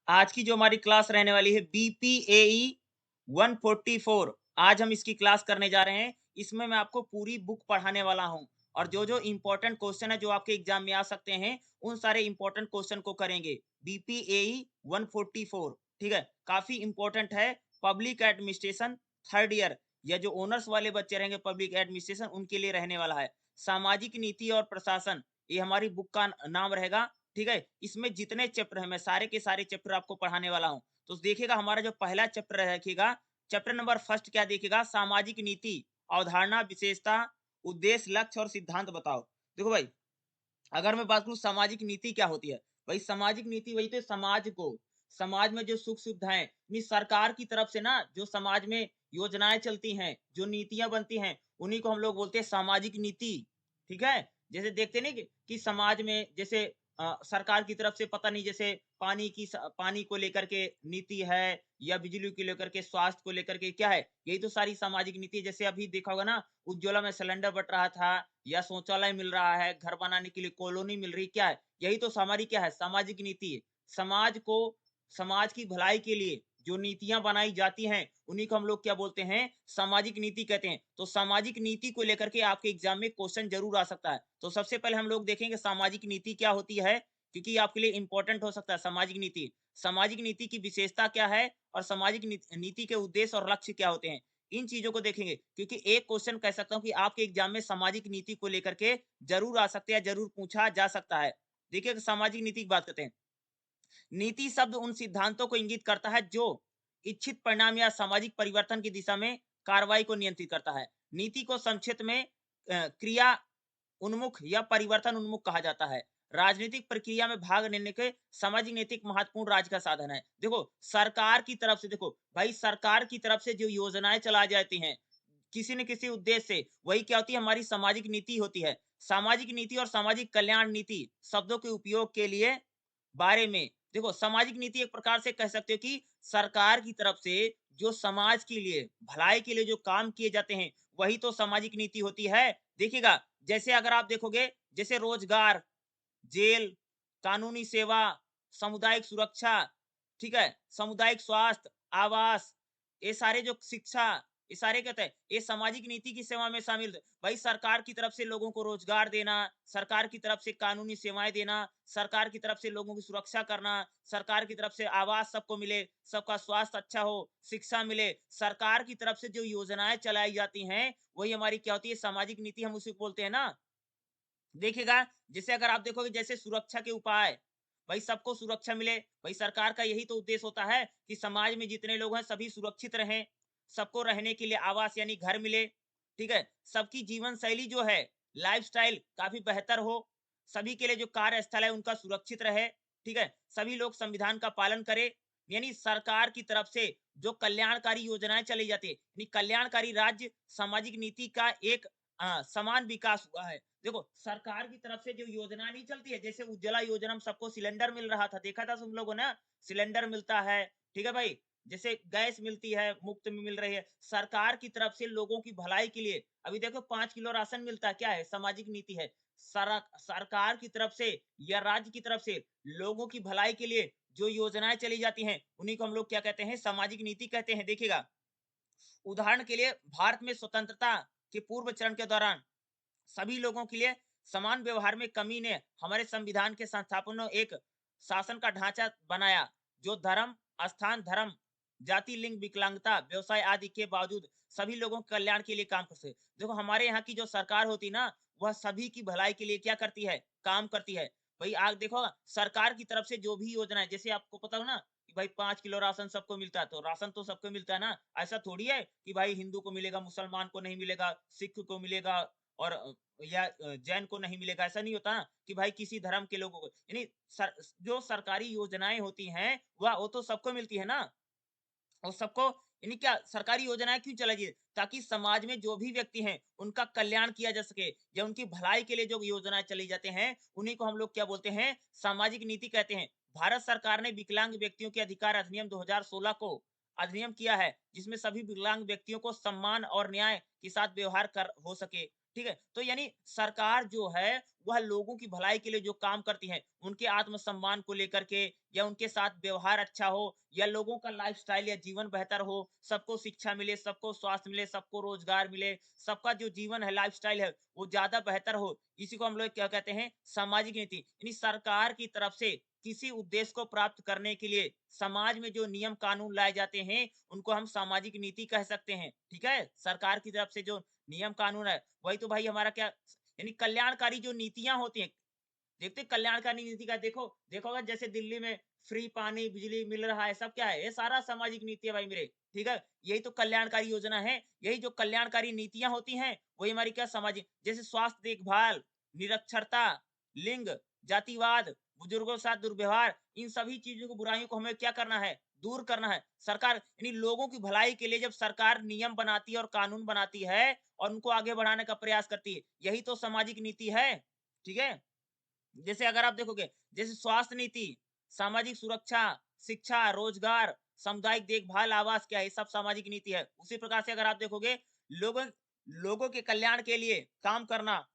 आज की जो हमारी क्लास रहने वाली है बीपीएई 144। आज हम इसकी क्लास करने जा रहे हैं। इसमें मैं आपको पूरी बुक पढ़ाने वाला हूं और जो इंपॉर्टेंट क्वेश्चन है जो आपके एग्जाम में आ सकते हैं उन सारे इंपॉर्टेंट क्वेश्चन को करेंगे। बीपीएई 144 ठीक है, काफी इंपॉर्टेंट है। पब्लिक एडमिनिस्ट्रेशन थर्ड ईयर या जो ओनर्स वाले बच्चे रहेंगे पब्लिक एडमिनिस्ट्रेशन उनके लिए रहने वाला है। सामाजिक नीति और प्रशासन ये हमारी बुक का नाम रहेगा। ठीक है, इसमें जितने चैप्टर हैं मैं सारे के सारे चैप्टर आपको पढ़ाने वाला हूं। तो देखिएगा हमारा जो पहला चैप्टर रखिएगा, चैप्टर नंबर फर्स्ट क्या देखिएगा, सामाजिक नीति, अवधारणा, विशेषता, उद्देश्य, लक्ष्य और सिद्धांत बताओ। देखो भाई, अगर मैं बात करूं सामाजिक नीति क्या होती है, भाई सामाजिक नीति वही तो समाज को, समाज में जो सुख सुविधाएं यानी सरकार की तरफ से ना जो समाज में योजनाएं चलती हैं, जो नीतियां बनती हैं, उन्हीं को हम लोग बोलते हैं सामाजिक नीति। ठीक है, जैसे देखते नहीं कि समाज में जैसे सरकार की तरफ से पता नहीं जैसे पानी को लेकर के नीति है या बिजली को लेकर के, स्वास्थ्य को लेकर के क्या है, यही तो सारी सामाजिक नीति है। जैसे अभी देखा होगा ना, उज्ज्वला में सिलेंडर बट रहा था या शौचालय मिल रहा है, घर बनाने के लिए कॉलोनी मिल रही, क्या है, यही तो हमारी क्या है, सामाजिक नीति है। समाज को, समाज की भलाई के लिए जो नीतियां बनाई जाती हैं उन्हीं को हम लोग क्या बोलते हैं, सामाजिक नीति कहते हैं। तो सामाजिक नीति को लेकर के आपके एग्जाम में क्वेश्चन जरूर आ सकता है। तो सबसे पहले हम लोग देखेंगे सामाजिक नीति क्या होती है, क्योंकि आपके लिए इंपॉर्टेंट हो सकता है सामाजिक नीति। सामाजिक नीति की विशेषता क्या है और सामाजिक नीति के उद्देश्य और लक्ष्य क्या होते हैं, इन चीजों को देखेंगे। क्योंकि एक क्वेश्चन कह सकता हूं कि आपके एग्जाम में सामाजिक नीति को लेकर के जरूर आ सकते हैं, जरूर पूछा जा सकता है। देखिए सामाजिक नीति की बात करते हैं। नीति शब्द उन सिद्धांतों को इंगित करता है जो इच्छित परिणाम या सामाजिक परिवर्तन की दिशा में कार्रवाई को नियंत्रित करता है। नीति को संक्षिप्त में क्रिया उन्मुख या परिवर्तन उन्मुख कहा जाता है। राजनीतिक प्रक्रिया में भाग लेने के सामाजिक नैतिक महत्वपूर्ण राज्य का साधन है। देखो सरकार की तरफ से, देखो भाई सरकार की तरफ से जो योजनाएं चलाई जाती हैं किसी न किसी उद्देश्य से, वही क्या होती है, हमारी सामाजिक नीति होती है। सामाजिक नीति और सामाजिक कल्याण नीति शब्दों के उपयोग के लिए बारे में देखो, सामाजिक नीति एक प्रकार से कह सकते हो कि सरकार की तरफ से जो समाज के लिए भलाई के लिए जो काम किए जाते हैं वही तो सामाजिक नीति होती है। देखिएगा, जैसे अगर आप देखोगे, जैसे रोजगार, जेल, कानूनी सेवा, सामुदायिक सुरक्षा, ठीक है, सामुदायिक स्वास्थ्य, आवास, ये सारे जो शिक्षा, ये सारे कहते हैं ये सामाजिक नीति की सेवा में शामिल है। भाई सरकार की तरफ से लोगों को रोजगार देना, सरकार की तरफ से कानूनी सेवाएं देना, सरकार की तरफ से लोगों की सुरक्षा करना, सरकार की तरफ से आवास सबको मिले, सबका स्वास्थ्य अच्छा हो, शिक्षा मिले, सरकार की तरफ से जो योजनाएं चलाई जाती हैं वही हमारी क्या होती है, सामाजिक नीति हम उसे बोलते हैं ना। देखिएगा, जैसे अगर आप देखोगे जैसे सुरक्षा के उपाय, भाई सबको सुरक्षा मिले, भाई सरकार का यही तो उद्देश्य होता है कि समाज में जितने लोग हैं सभी सुरक्षित रहें, सबको रहने के लिए आवास यानी घर मिले, ठीक है, सबकी जीवन शैली जो है, लाइफस्टाइल काफी बेहतर हो, सभी के लिए जो कार्यस्थल है उनका सुरक्षित रहे, ठीक है, सभी लोग संविधान का पालन करें। यानी सरकार की तरफ से जो कल्याणकारी योजनाएं चली जाती है, यानी कल्याणकारी राज्य सामाजिक नीति का एक समान विकास हुआ है। देखो सरकार की तरफ से जो योजना नहीं चलती है, जैसे उज्ज्वला योजना में सबको सिलेंडर मिल रहा था, देखा था तुम लोगों ने, सिलेंडर मिलता है, ठीक है भाई, जैसे गैस मिलती है, मुफ्त में मिल रही है सरकार की तरफ से लोगों की भलाई के लिए। अभी देखो 5 किलो राशन मिलता है, क्या है, सामाजिक नीति है। सरकार की तरफ से या राज्य की तरफ से लोगों की भलाई के लिए जो योजनाएं चली जाती हैं उन्हीं को हम लोग क्या कहते हैं, सामाजिक नीति कहते हैं। देखिएगा, उदाहरण के लिए भारत में स्वतंत्रता के पूर्व चरण के दौरान सभी लोगों के लिए समान व्यवहार में कमी ने हमारे संविधान के संस्थापन में एक शासन का ढांचा बनाया जो धर्म, स्थान, धर्म, जाति, लिंग, विकलांगता, व्यवसाय आदि के बावजूद सभी लोगों के कल्याण के लिए काम करते। देखो हमारे यहाँ की जो सरकार होती ना, वह सभी की भलाई के लिए क्या करती है, काम करती है। भाई आग देखो, सरकार की तरफ से जो भी योजना है, जैसे आपको पता हो ना कि भाई 5 किलो राशन सबको मिलता है, तो राशन तो सबको मिलता है ना। ऐसा थोड़ी है कि भाई हिंदू को मिलेगा, मुसलमान को नहीं मिलेगा, सिख को मिलेगा और या जैन को नहीं मिलेगा, ऐसा नहीं होता ना कि भाई किसी धर्म के लोगों को, यानी जो सरकारी योजनाएं होती हैं वह वो तो सबको मिलती है ना। और सबको यानी क्या सरकारी योजनाएं क्यों चलाई जाए, ताकि समाज में जो भी व्यक्ति हैं उनका कल्याण किया जा सके या उनकी भलाई के लिए जो योजनाएं चली जाते हैं उन्हीं को हम लोग क्या बोलते हैं, सामाजिक नीति कहते हैं। भारत सरकार ने विकलांग व्यक्तियों के अधिकार अधिनियम 2016 को अधिनियम किया है, जिसमें सभी विकलांग व्यक्तियों को सम्मान और न्याय के साथ व्यवहार कर हो सके। ठीक है? तो यानी सरकार जो है, वह लोगों की भलाई के लिए जो काम करती है, उनके आत्मसम्मान को लेकर के या उनके साथ व्यवहार अच्छा हो या लोगों का लाइफ़स्टाइल या जीवन बेहतर हो, सबको शिक्षा मिले, सबको स्वास्थ्य मिले, सबको रोज़गार मिले, सबका जो जीवन है, लाइफ़स्टाइल है, वो ज़्यादा बेहतर हो। इसी को हम लोग क्या कहते हैं, सामाजिक नीति। यानी सरकार की तरफ से किसी उद्देश्य को प्राप्त करने के लिए समाज में जो नियम कानून लाए जाते हैं, उनको हम सामाजिक नीति कह सकते हैं। ठीक है? सरकार की तरफ से जो नियम कानून है, वही तो भाई हमारा क्या यानी कल्याणकारी जो नीतियाँ होती हैं, देखते कल्याणकारी नीति का देखो होगा जैसे दिल्ली में फ्री पानी, बिजली मिल रहा है, सब क्या है? ये सारा सामाजिक नीति है भाई मेरे, ठीक है? यही तो कल्याणकारी योजना है, यही जो कल्याणकारी नीतियाँ होती हैं, वही हमारी क्या सामाजिक जैसे स्वास्थ्य देखभाल, निरक्षरता, लिंग, जातिवाद, बुजुर्गों के साथ दुर्व्यवहार, इन सभी चीज़ों को बुराइयों को हमें क्या करना है? दूर करना है। सरकार यानी लोगों की भलाई के लिए जब सरकार नियम बनाती है और कानून बनाती है और उनको आगे बढ़ाने का प्रयास करती है, यही तो सामाजिक नीति है, ठीक है? जैसे अगर आप देखोगे, जैसे स्वास्थ्य नीति, सामाजिक सुरक्षा, शिक्षा, रोजगार, सामुदायिक देखभाल, आवास क्या है? ये सब सामाजिक नीति है। उसी प्रकार से अगर आप देखोगे, लोगों लोगों के कल्याण के लिए काम करना,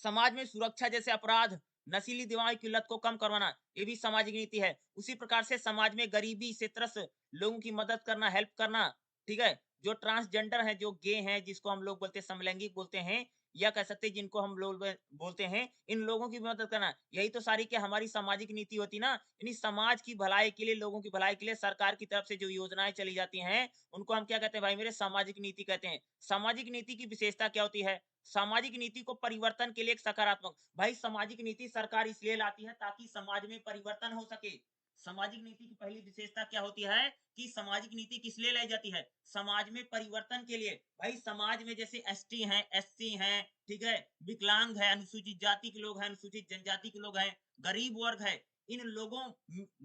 समाज में सुरक्षा जैसे अपराध, नशीली दवाओं की लत को कम करवाना, ये भी सामाजिक नीति है। उसी प्रकार से समाज में गरीबी से त्रस्त लोगों की मदद करना, हेल्प करना, ठीक है? जो ट्रांसजेंडर हैं, जो गे हैं, जिसको हम लोग बोलते हैं समलैंगिक बोलते हैं या कह सकते हैं जिनको हम लोग बोलते हैं, इन लोगों की भी मदद करना। यही तो सारी क्या हमारी सामाजिक नीति होती ना, यानी समाज की भलाई के लिए, लोगों की भलाई के लिए सरकार की तरफ से जो योजनाएँ चली जाती हैं, उनको हम क्या कहते हैं भाई मेरे? सामाजिक नीति कहते हैं। सामाजिक नीति की विशेषता क्या होती है? सामाजिक नीति को परिवर्तन के लिए एक सकारात्मक भाई सामाजिक नीति सरकार इसलिए लाती है ताकि समाज में परिवर्तन हो सके। सामाजिक नीति की पहली विशेषता क्या होती है कि सामाजिक नीति किस लिए लाई जाती है? समाज में परिवर्तन के लिए। भाई समाज में जैसे एसटी हैं, एससी हैं, ठीक है? विकलांग है, अनुसूचित जाति के लोग हैं, अनुसूचित जनजाति के लोग हैं, गरीब वर्ग है। इन लोगों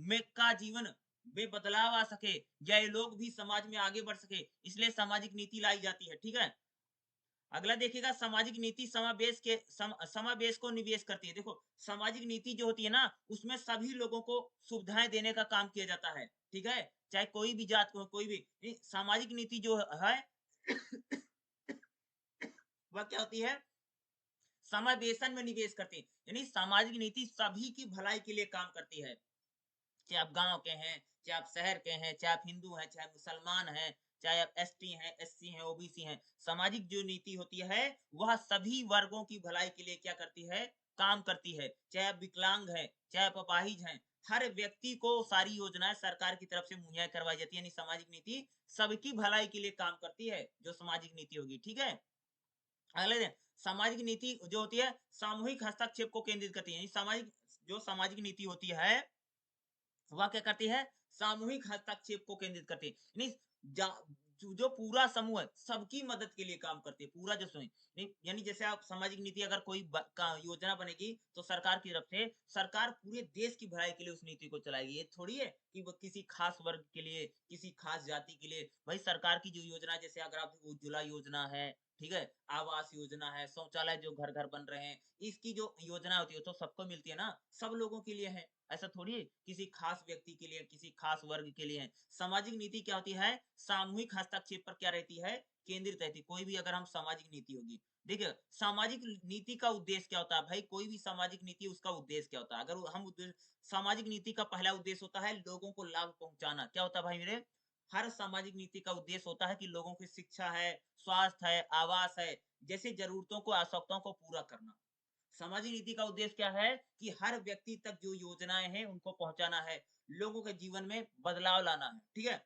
में का जीवन में बदलाव आ सके या ये लोग भी समाज में आगे बढ़ सके, इसलिए सामाजिक नीति लाई जाती है, ठीक है? अगला देखिएगा सामाजिक नीति समावेश को निवेश करती है। देखो सामाजिक नीति जो होती है ना, उसमें सभी लोगों को सुविधाएं देने का काम किया जाता है, ठीक है? चाहे कोई भी जात को कोई भी सामाजिक नीति जो है वह क्या होती है? समावेशन में निवेश करती है, यानी सामाजिक नीति सभी की भलाई के लिए काम करती है। चाहे आप गाँव के हैं, चाहे आप शहर के हैं, चाहे आप हिंदू हैं, चाहे मुसलमान हैं, चाहे आप एसटी हैं, एससी हैं, ओबीसी हैं। सामाजिक जो नीति होती है, वह सभी वर्गों की भलाई के लिए क्या करती है? काम करती है। चाहे आप विकलांग हैं, चाहे आप अपाहिज हैं, हर व्यक्ति को सारी योजनाएँ सरकार की तरफ से मुहैया करवाई जाती है। यानी सामाजिक नीति सबकी भलाई के लिए काम करती है, जो सामाजिक नीति होगी, ठीक है? अगले दिन सामाजिक नीति जो होती है, सामूहिक हस्तक्षेप को केंद्रित करती है। यानी सामाजिक नीति होती है वह क्या करती है? सामूहिक हस्तक्षेप को केंद्रित करती है। यानी जा जो पूरा समूह है, सबकी मदद के लिए काम करती है, पूरा जो समूह यानी जैसे आप सामाजिक नीति अगर कोई योजना बनेगी, तो सरकार की तरफ से सरकार पूरे देश की भलाई के लिए उस नीति को चलाएगी। ये थोड़ी है कि वो किसी खास वर्ग के लिए, किसी खास जाति के लिए। भाई सरकार की जो योजना जैसे अगर आप उज्ज्वला योजना है, ठीक है? आवास योजना है, शौचालय जो घर-घर बन रहे हैं, इसकी जो योजना होती है, तो सबको मिलती है ना, सब लोगों के लिए है। ऐसा थोड़ी है किसी खास व्यक्ति के लिए, किसी खास वर्ग के लिए है। सामाजिक नीति क्या होती है? सामूहिक हस्तक्षेप पर क्या रहती है? केंद्रित रहती है। कोई भी अगर हम सामाजिक नीति होगी, देखिए सामाजिक नीति का उद्देश्य क्या होता है? भाई कोई भी सामाजिक नीति उसका उद्देश्य क्या होता है? अगर हम उद्देश्य सामाजिक नीति का पहला उद्देश्य होता है लोगों को लाभ पहुँचाना। क्या होता है भाई मेरे? हर सामाजिक नीति का उद्देश्य होता है कि लोगों की शिक्षा है, स्वास्थ्य है, आवास है, जैसी ज़रूरतों को, आवश्यकताओं को पूरा करना। सामाजिक नीति का उद्देश्य क्या है कि हर व्यक्ति तक जो योजनाएँ हैं, उनको पहुँचाना है, लोगों के जीवन में बदलाव लाना है, ठीक है?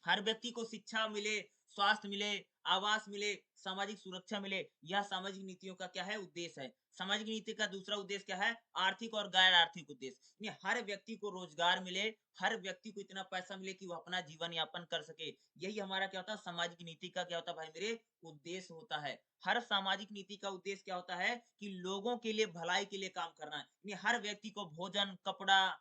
हर व्यक्ति को शिक्षा मिले, स्वास्थ्य मिले, आवास मिले, सामाजिक सुरक्षा मिले, यह सामाजिक नीतियों का क्या है? उद्देश्य है। सामाजिक नीति का दूसरा उद्देश्य क्या है? आर्थिक और गैर आर्थिक उद्देश्य। यानी हर व्यक्ति को रोजगार मिले, हर व्यक्ति को इतना पैसा मिले कि वो अपना जीवन यापन कर सके। यही हमारा क्या होता है? सामाजिक नीति का क्या होता है भाई मेरे? उद्देश्य होता है। हर सामाजिक नीति का उद्देश्य क्या होता है? कि लोगों के लिए भलाई के लिए काम करना है। यानी हर व्यक्ति को भोजन, कपड़ा,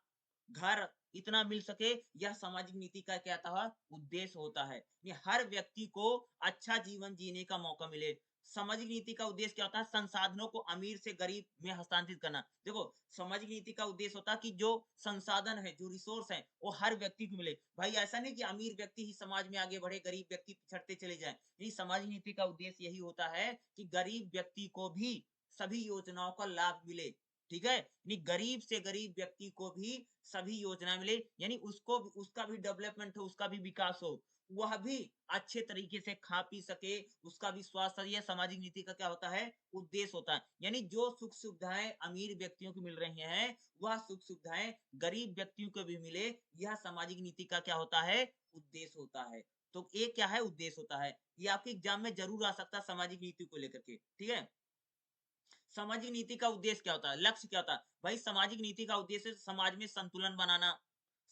घर इतना मिल सके, यह सामाजिक नीति का क्या था? उद्देश्य होता है। ये हर व्यक्ति को अच्छा जीवन जीने का मौका मिले, सामाजिक नीति का उद्देश्य क्या होता है? संसाधनों को अमीर से गरीब में हस्तांतरित करना। देखो, सामाजिक नीति का उद्देश्य होता है कि जो संसाधन है, जो रिसोर्स है, वो हर व्यक्ति को मिले। भाई ऐसा नहीं कि अमीर व्यक्ति ही समाज में आगे बढ़े, गरीब व्यक्ति पिछड़ते चले जाएँ। नहीं, सामाजिक नीति का उद्देश्य यही होता है कि गरीब व्यक्ति को भी सभी योजनाओं का लाभ मिले, ठीक है? यानी गरीब से गरीब व्यक्ति को भी सभी योजनाएँ मिले, यानी उसको उसका भी डेवलपमेंट हो, उसका भी विकास हो। वह भी अच्छे तरीके से खा पी सके, उसका भी स्वास्थ्य, ये सामाजिक नीति का क्या होता है? उद्देश्य होता है। यानी जो सुख-सुविधाएँ अमीर व्यक्तियों को मिल रही हैं, वह सुख-सुविधाएँ गरीब व्यक्तियों को भी मिले, यह सामाजिक नीति का क्या होता है? उद्देश्य होता है। तो ये क्या है? उद्देश्य होता है। ये आपके एग्ज़ाम में ज़रूर आ सकता है सामाजिक नीति को लेकर के, ठीक है? सामाजिक नीति का उद्देश्य क्या होता है? लक्ष्य क्या होता है? भाई सामाजिक नीति का उद्देश्य समाज में संतुलन बनाना,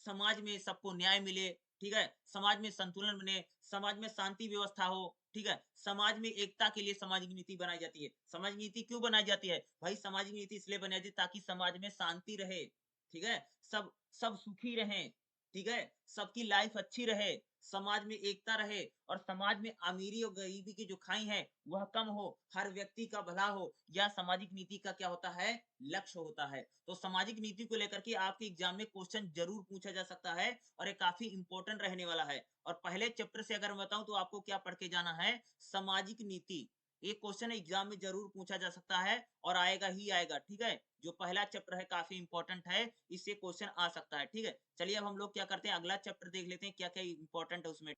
समाज में सबको न्याय मिले, ठीक है? समाज में संतुलन बने, समाज में शांति व्यवस्था हो, ठीक है? समाज में एकता के लिए सामाजिक नीति बनाई जाती है। सामाजिक नीति क्यों बनाई जाती है? भाई सामाजिक नीति इसलिए बनाई जाती है ताकि समाज में शांति रहे, ठीक है? सब सब सुखी रहें, ठीक है? सबकी लाइफ अच्छी रहे, समाज में एकता रहे और समाज में अमीरी और गरीबी की जो खाई है वह कम हो, हर व्यक्ति का भला हो, यह सामाजिक नीति का क्या होता है? लक्ष्य होता है। तो सामाजिक नीति को लेकर के आपके एग्जाम में क्वेश्चन जरूर पूछा जा सकता है और ये काफी इंपॉर्टेंट रहने वाला है। और पहले चैप्टर से अगर मैं बताऊं तो आपको क्या पढ़ के जाना है? सामाजिक नीति। ये क्वेश्चन एग्जाम में जरूर पूछा जा सकता है और आएगा ही आएगा, ठीक है? जो पहला चैप्टर है काफी इंपॉर्टेंट है, इससे क्वेश्चन आ सकता है, ठीक है? चलिए अब हम लोग क्या करते हैं, अगला चैप्टर देख लेते हैं क्या क्या इंपॉर्टेंट है उसमें।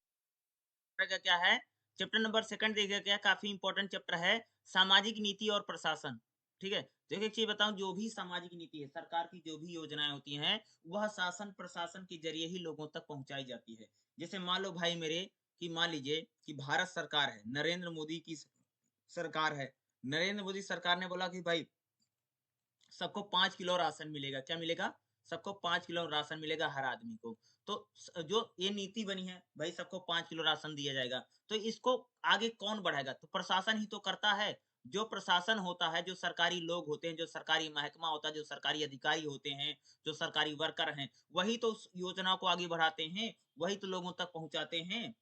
का क्या है? चैप्टर नंबर सेकंड देखिए, क्या काफी इंपॉर्टेंट चैप्टर है, सामाजिक नीति और प्रशासन, ठीक है? देखिए एक चीज बताऊं, जो भी सामाजिक नीति है, सरकार की जो भी योजनाएं होती हैं, वह शासन प्रशासन के जरिए ही लोगों तक पहुंचाई जाती है। जैसे मान लो भाई मेरे, कि मान लीजिए कि भारत सरकार है, नरेंद्र मोदी की सरकार है। नरेंद्र मोदी सरकार ने बोला कि भाई सबको 5 किलो राशन मिलेगा। क्या मिलेगा? सबको 5 किलो राशन मिलेगा हर आदमी को। तो जो ये नीति बनी है, भाई सबको 5 किलो राशन दिया जाएगा। तो इसको आगे कौन बढ़ाएगा? तो प्रशासन ही तो करता है। जो प्रशासन होता है, जो सरकारी लोग होते हैं, जो सरकारी महकमा होता है, जो सरकारी अधिकारी होते हैं, जो सरकारी वर्कर हैं, वही तो उस योजना को आगे बढ़ाते हैं, वही तो लोगों तक पहुँचाते हैं।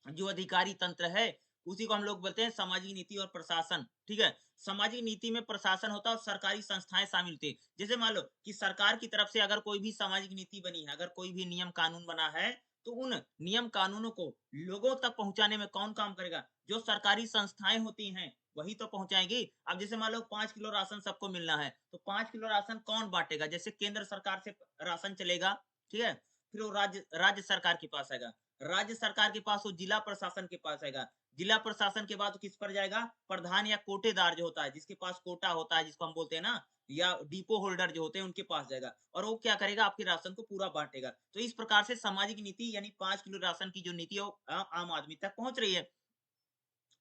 जो अधिकारी तंत्र है, उसी को हम लोग बोलते हैं सामाजिक नीति और प्रशासन, ठीक है? सामाजिक नीति में प्रशासन होता है और सरकारी संस्थाएं शामिल होती है। जैसे मान लो कि सरकार की तरफ से अगर कोई भी सामाजिक नीति बनी है, अगर कोई भी नियम कानून बना है, तो उन नियम कानूनों को लोगों तक पहुंचाने में कौन काम करेगा? जो सरकारी संस्थाएं होती हैं, वही तो पहुंचाएगी। अब जैसे मान लो 5 किलो राशन सबको मिलना है, तो 5 किलो राशन कौन बांटेगा? जैसे केंद्र सरकार से राशन चलेगा, ठीक है? फिर वो राज्य राज्य सरकार के पास आएगा, राज्य सरकार के पास, वो जिला प्रशासन के पास आएगा, जिला प्रशासन के बाद वो किस पर जाएगा? प्रधान या कोटेदार जो होता है, जिसके पास कोटा होता है, जिसको हम बोलते हैं ना, या डिपो होल्डर जो होते हैं, उनके पास जाएगा और वो क्या करेगा? आपके राशन को पूरा बांटेगा। तो इस प्रकार से सामाजिक नीति यानी 5 किलो राशन की जो नीति है, वो आम आदमी तक पहुंच रही है।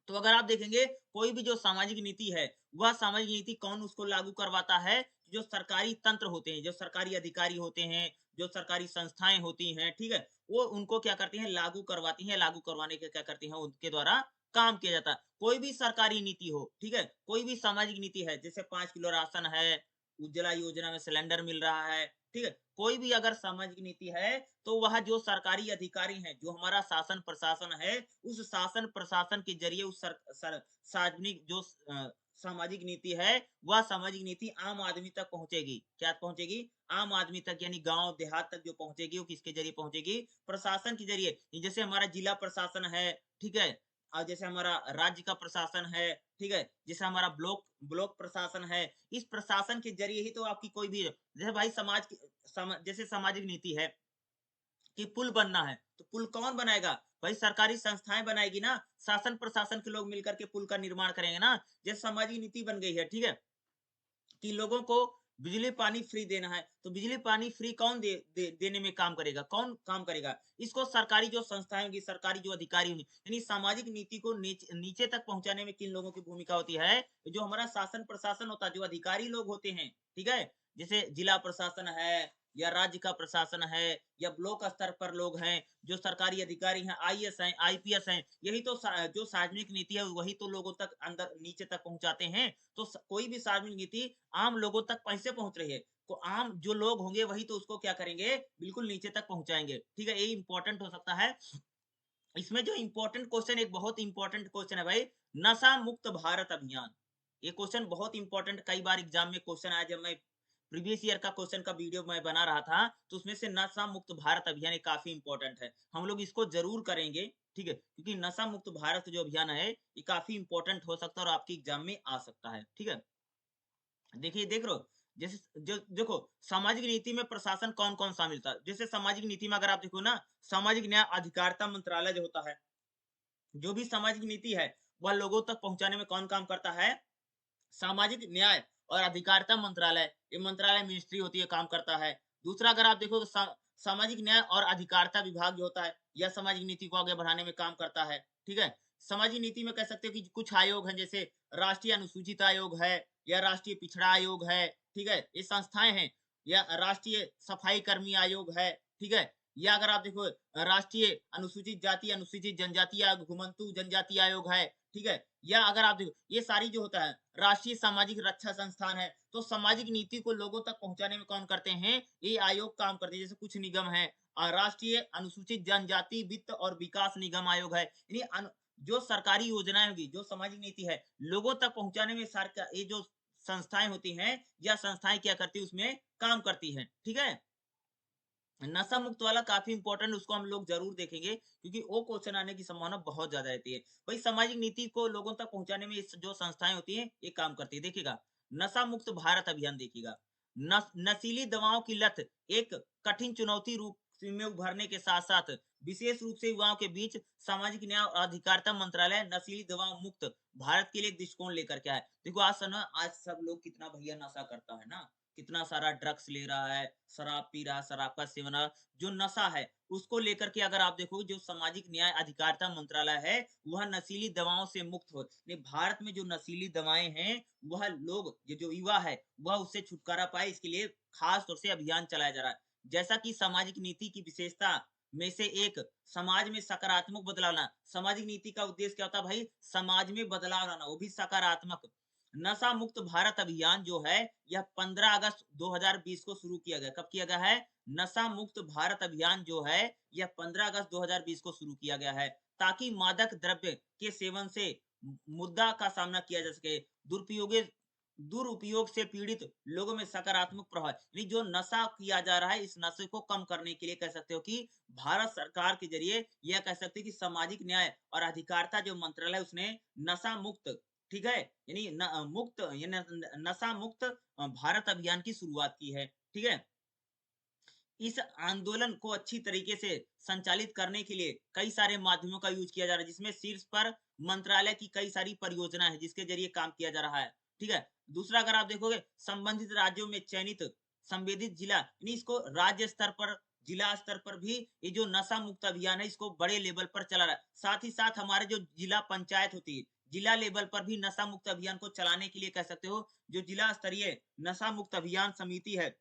तो अगर आप देखेंगे, कोई भी जो सामाजिक नीति है, वह सामाजिक नीति कौन उसको लागू करवाता है? जो सरकारी तंत्र होते हैं, जो सरकारी अधिकारी होते हैं, जो सरकारी संस्थाएं होती हैं, ठीक है? वो उनको क्या करती हैं? लागू करवाती हैं। लागू करवाने के क्या करती हैं? उनके द्वारा काम किया जाता है। कोई भी सरकारी नीति हो, ठीक है? कोई भी सामाजिक नीति है, जैसे 5 किलो राशन है, उज्ज्वला योजना में सिलेंडर मिल रहा है, ठीक है? कोई भी अगर सामाजिक नीति है, तो वह जो सरकारी अधिकारी हैं, जो हमारा शासन प्रशासन है, उस शासन प्रशासन के जरिए उस सार्वजनिक जो सामाजिक नीति है, वह सामाजिक नीति आम आदमी तक पहुंचेगी। क्या पहुंचेगी? आम आदमी तक, यानी गांव देहात तक जो पहुंचेगी, वो किसके जरिए पहुंचेगी? प्रशासन के जरिए। जैसे हमारा जिला प्रशासन है, ठीक है? और जैसे हमारा राज्य का प्रशासन है, ठीक है? जैसे हमारा ब्लॉक ब्लॉक प्रशासन है, इस प्रशासन के जरिए ही तो आपकी कोई भी, जैसे भाई समाज की जैसे सामाजिक नीति है कि पुल बनना है, तो पुल कौन बनाएगा? भाई सरकारी संस्थाएं बनाएगी ना, शासन प्रशासन के लोग मिलकर के पुल का निर्माण करेंगे ना। जैसे सामाजिक नीति बन गई है, ठीक है, कि लोगों को बिजली पानी फ्री देना है, तो बिजली पानी फ्री कौन देने में काम करेगा? कौन काम करेगा? इसको सरकारी जो संस्थाएं होंगी, सरकारी जो अधिकारी होंगे, यानी सामाजिक नीति को नीचे तक पहुंचाने में किन लोगों की भूमिका होती है? जो हमारा शासन प्रशासन होता है, जो अधिकारी लोग होते हैं, ठीक है? जैसे जिला प्रशासन है, या राज्य का प्रशासन है, या ब्लॉक स्तर पर लोग हैं, जो सरकारी अधिकारी हैं, आईएएस हैं, आईपीएस हैं, यही तो जो सार्वजनिक नीति है, वही तो लोगों तक अंदर नीचे तक पहुंचाते हैं। तो कोई भी सार्वजनिक नीति आम लोगों तक कैसे पहुंच रही है? तो आम जो लोग होंगे, वही तो उसको क्या करेंगे? बिल्कुल नीचे तक पहुंचाएंगे, ठीक है? ये इंपॉर्टेंट हो सकता है इसमें जो इंपॉर्टेंट क्वेश्चन, एक बहुत इंपॉर्टेंट क्वेश्चन है भाई, नशा मुक्त भारत अभियान। ये क्वेश्चन बहुत इंपॉर्टेंट, कई बार एग्जाम में क्वेश्चन आया। जब मैं प्रीवियस ईयर का क्वेश्चन का वीडियो मैं बना रहा था, तो उसमें से नशा मुक्त भारत अभियान ये काफी इंपॉर्टेंट है, हम लोग इसको जरूर करेंगे, ठीक है, क्योंकि नशा मुक्त भारत जो अभियान है ये काफी इंपॉर्टेंट हो सकता है और आपके एग्जाम में आ सकता है, ठीक है। देखिए, देख रहे हो, जैसे जो देखो, सामाजिक नीति में प्रशासन कौन कौन शामिल था। जैसे सामाजिक नीति में अगर आप देखो ना, सामाजिक न्याय अधिकारिता मंत्रालय जो होता है, जो भी सामाजिक नीति है वह लोगों तक पहुंचाने में कौन काम करता है, सामाजिक न्याय और अधिकारिता मंत्रालय, ये मंत्रालय मिनिस्ट्री होती है, काम करता है। दूसरा अगर आप देखो, सामाजिक न्याय और अधिकारिता विभाग जो होता है, यह सामाजिक नीति को आगे बढ़ाने में काम करता है, ठीक है। सामाजिक नीति में कह सकते हो कि कुछ आयोग हैं, जैसे राष्ट्रीय अनुसूचित आयोग है, या राष्ट्रीय पिछड़ा आयोग है, ठीक है, ये संस्थाएं हैं। या राष्ट्रीय सफाई कर्मी आयोग है, ठीक है। या अगर आप देखो, राष्ट्रीय अनुसूचित जाति अनुसूचित जनजाति आयोग, घुमंतू जनजाति आयोग है, ठीक है। या अगर आप देखो, ये सारी जो होता है, राष्ट्रीय सामाजिक रक्षा संस्थान है। तो सामाजिक नीति को लोगों तक पहुंचाने में कौन करते हैं, ये आयोग काम करते हैं। जैसे कुछ निगम है, राष्ट्रीय अनुसूचित जनजाति वित्त और विकास निगम आयोग है, यानी जो सरकारी योजनाएं होगी, जो सामाजिक नीति है, लोगों तक पहुंचाने में सरकार, ये जो संस्थाएं होती हैं, या संस्थाएं क्या करती है, उसमें काम करती है, ठीक है। नशा मुक्त वाला काफी इंपॉर्टेंट, उसको हम लोग जरूर देखेंगे, क्योंकि वो क्वेश्चन आने की संभावना बहुत ज्यादा रहती है। भाई, सामाजिक नीति को लोगों तक पहुंचाने में इस जो संस्थाएं होती हैं, ये काम करती है। देखिएगा, नशा मुक्त भारत अभियान देखिएगा, नशीली दवाओं की लत एक कठिन चुनौती रूप में उभरने के साथ साथ विशेष रूप से युवाओं के बीच सामाजिक न्याय और अधिकारिता मंत्रालय नशीली दवाओं मुक्त भारत के लिए एक दृष्टिकोण लेकर के आया। देखो, आज सब लोग कितना भैया नशा करता है ना, कितना सारा ड्रग्स ले रहा है, शराब पी रहा है, शराब का सेवन, जो नशा है उसको लेकर के अगर आप देखोगे, जो सामाजिक न्याय अधिकारिता मंत्रालय है, वह नशीली दवाओं से मुक्त हो, भारत में जो नशीली दवाएं हैं, वह लोग, ये जो युवा है, वह उससे छुटकारा पाए, इसके लिए खास तौर से अभियान चलाया जा रहा है। जैसा कि सामाजिक नीति की विशेषता में से एक समाज में सकारात्मक बदलाव लाना। सामाजिक नीति का उद्देश्य क्या होता है भाई, समाज में बदलाव लाना, वो भी सकारात्मक। नशा मुक्त भारत अभियान जो है, यह 15 अगस्त 2020 को शुरू किया गया। कब किया गया है, नशा मुक्त भारत अभियान जो है, यह 15 अगस्त 2020 को शुरू किया गया है, ताकि मादक द्रव्य के सेवन से मुद्दा का सामना किया जा सके, दुरुपयोग दुरुपयोग से पीड़ित लोगों में सकारात्मक प्रभाव, यानी जो नशा किया जा रहा है, इस नशे को कम करने के लिए कह सकते हो कि भारत सरकार के जरिए, यह कह सकते हैं कि सामाजिक न्याय और अधिकारिता जो मंत्रालय, उसने नशा मुक्त, ठीक है, यानी मुक्त, यानी नशा मुक्त भारत अभियान की शुरुआत की है, ठीक है। इस आंदोलन को अच्छी तरीके से संचालित करने के लिए कई सारे माध्यमों का यूज किया जा रहा है, जिसमें शीर्ष पर मंत्रालय की कई सारी परियोजना है, जिसके जरिए काम किया जा रहा है, ठीक है। दूसरा अगर आप देखोगे, संबंधित राज्यों में चयनित संवेदित जिला, यानी इसको राज्य स्तर पर, जिला स्तर पर भी ये जो नशा मुक्त अभियान है, इसको बड़े लेवल पर चला रहा है। साथ ही साथ हमारे जो जिला पंचायत होती है, जिला लेवल पर भी नशा मुक्त अभियान को चलाने के लिए कह सकते हो, जो जिला स्तरीय नशा मुक्त अभियान समिति है,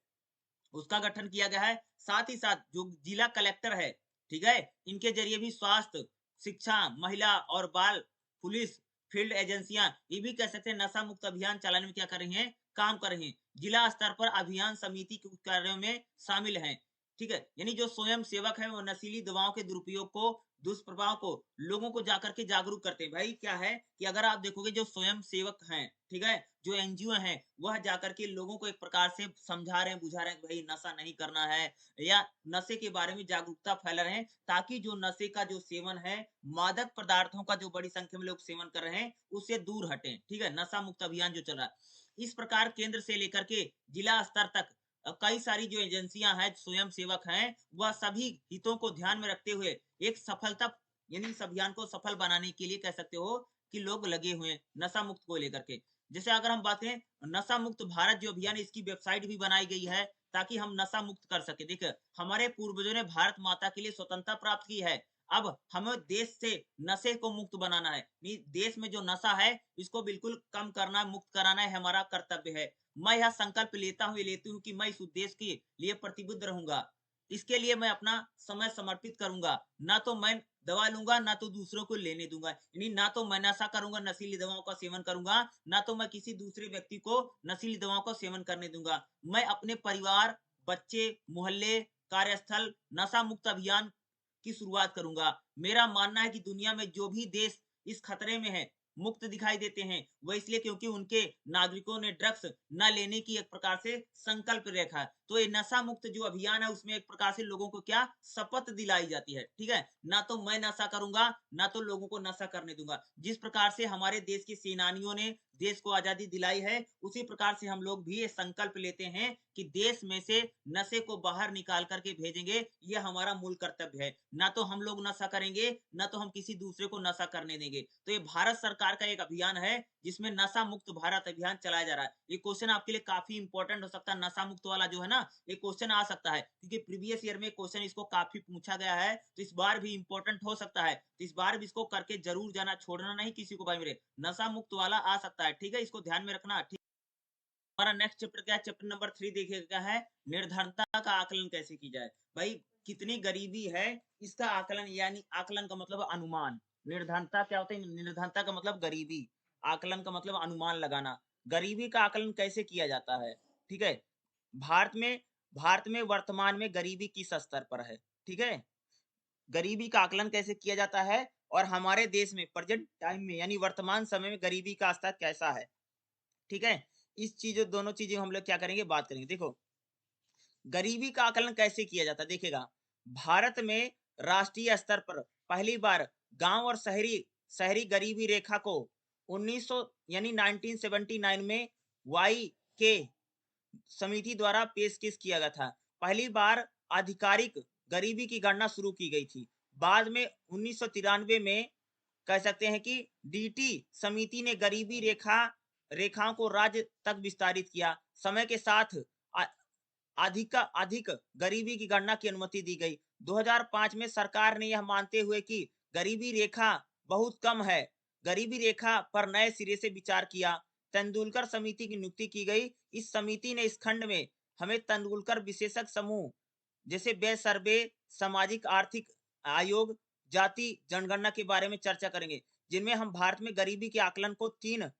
उसका गठन किया गया है। साथ ही साथ जो जिला कलेक्टर है, ठीक है, इनके जरिए भी स्वास्थ्य, शिक्षा, महिला और बाल, पुलिस, फील्ड एजेंसियां, ये भी कह सकते हैं नशा मुक्त अभियान चलाने में क्या कर रही हैं, काम कर रही हैं। जिला स्तर पर अभियान समिति के कार्यों में शामिल हैं, ठीक है, यानी जो स्वयं सेवक है, वो नशीली दवाओं के दुरुपयोग को, दुष्प्रभाव को लोगों को जाकर के जागरूक करते हैं। भाई, क्या है कि अगर आप देखोगे, जो स्वयं सेवक हैं, ठीक है, जो एनजीओ हैं, वह जाकर के लोगों को एक प्रकार से समझा रहे हैं, बुझा रहे हैं कि भाई नशा नहीं करना है, या नशे के बारे में जागरूकता फैला रहे हैं, ताकि जो नशे का जो सेवन है, मादक पदार्थों का जो बड़ी संख्या में लोग सेवन कर रहे हैं, उससे दूर हटें, ठीक है। नशा मुक्त अभियान जो चल रहा है, इस प्रकार केंद्र से लेकर के जिला स्तर तक कई सारी जो एजेंसियां हैं, स्वयं सेवक हैं, वह सभी हितों को ध्यान में रखते हुए एक सफलता, यानी इस अभियान को सफल बनाने के लिए कह सकते हो कि लोग लगे हुए हैं नशा मुक्त को लेकर के। जैसे अगर हम बात करें, नशा मुक्त भारत जो अभियान, इसकी वेबसाइट भी बनाई गई है, ताकि हम नशा मुक्त कर सके। देखिए, हमारे पूर्वजों ने भारत माता के लिए स्वतंत्रता प्राप्त की है, अब हमें देश से नशे को मुक्त बनाना है, देश में जो नशा है, इसको बिल्कुल कम करना, मुक्त कराना है, हमारा कर्तव्य है। मैं यह संकल्प लेती हूँ कि मैं इस उद्देश्य के लिए प्रतिबद्ध रहूंगा, इसके लिए मैं अपना समय समर्पित करूंगा, ना तो मैं दवा लूंगा, ना तो दूसरों को लेने दूंगा, यानी ना तो मैं नशा करूंगा, नशीली दवाओं का सेवन करूंगा, ना तो मैं किसी दूसरे व्यक्ति को नशीली दवाओं का सेवन करने दूंगा। मैं अपने परिवार, बच्चे, मोहल्ले, कार्यस्थल नशा मुक्त अभियान की शुरुआत करूंगा। मेरा मानना है कि दुनिया में जो भी देश इस खतरे में है, मुक्त दिखाई देते हैं, वह इसलिए क्योंकि उनके नागरिकों ने ड्रग्स न लेने की एक प्रकार से संकल्प रखा है। तो ये नशा मुक्त जो अभियान है उसमें एक प्रकार से लोगों को क्या शपथ दिलाई जाती है, ठीक है? ना तो मैं नशा करूंगा, ना तो लोगों को नशा करने दूंगा। जिस प्रकार से हमारे देश के सेनानियों ने देश को आजादी दिलाई है, उसी प्रकार से हम लोग भी ये संकल्प लेते हैं कि देश में से नशे को बाहर निकाल करके भेजेंगे, ये हमारा मूल कर्तव्य है। ना तो हम लोग नशा करेंगे, ना तो हम किसी दूसरे को नशा करने देंगे। तो ये भारत सरकार का एक अभियान है जिसमें नशा मुक्त भारत अभियान चलाया जा रहा है। ये क्वेश्चन आपके लिए काफी इंपॉर्टेंट हो सकता है, नशा मुक्त वाला जो है ना, ये क्वेश्चन आ सकता है क्योंकि प्रीवियस ईयर में क्वेश्चन इसको काफी पूछा गया है, तो इस बार भी इंपॉर्टेंट हो सकता है। तो इस बार भी इसको करके जरूर जाना, छोड़ना नहीं किसी को भाई मेरे। नशा मुक्त वाला आ सकता है, ठीक है? इसको ध्यान में रखना, ठीक। हमारा नेक्स्ट चैप्टर क्या है? चैप्टर नंबर 3 देखिएगा क्या है? निर्धनता का आकलन कैसे की जाए। भाई कितनी गरीबी है इसका आकलन, यानी आकलन का मतलब अनुमान। निर्धनता क्या होता है? निर्धनता का मतलब गरीबी, आकलन का मतलब अनुमान लगाना। गरीबी का आकलन कैसे किया जाता है, ठीक है? भारत में भारत में वर्तमान में गरीबी किस स्तर पर है, ठीक है? गरीबी का आकलन कैसे किया जाता है और हमारे देश में प्रेजेंट टाइम में यानी वर्तमान समय में गरीबी का स्तर कैसा है, ठीक है? इस चीज़ों दोनों चीज़ें हम लोग क्या करेंगे, बात करेंगे। देखो, गरीबी का आकलन कैसे किया जाता है? देखिएगा, भारत में राष्ट्रीय स्तर पर पहली बार गाँव और शहरी शहरी गरीबी रेखा को 1900 यानी 1979 में वाई के समिति द्वारा पेशकश किया गया था। पहली बार आधिकारिक गरीबी की गणना शुरू की गई थी। बाद में 1993 में कह सकते हैं कि डीटी समिति ने गरीबी रेखाओं को राज्य तक विस्तारित किया। समय के साथ अधिक गरीबी की गणना की अनुमति दी गई। 2005 में सरकार ने यह मानते हुए कि गरीबी रेखा बहुत कम है, गरीबी रेखा पर नए सिरे से विचार किया। तेंदुलकर समिति की नियुक्ति की गई। इस समिति ने इस खंड में हमें तेंदुलकर विशेषज्ञ समूह जैसे व्यय सर्वे, सामाजिक आर्थिक आयोग, जाति जनगणना के बारे में चर्चा करेंगे, जिनमें हम भारत में गरीबी के आकलन को 3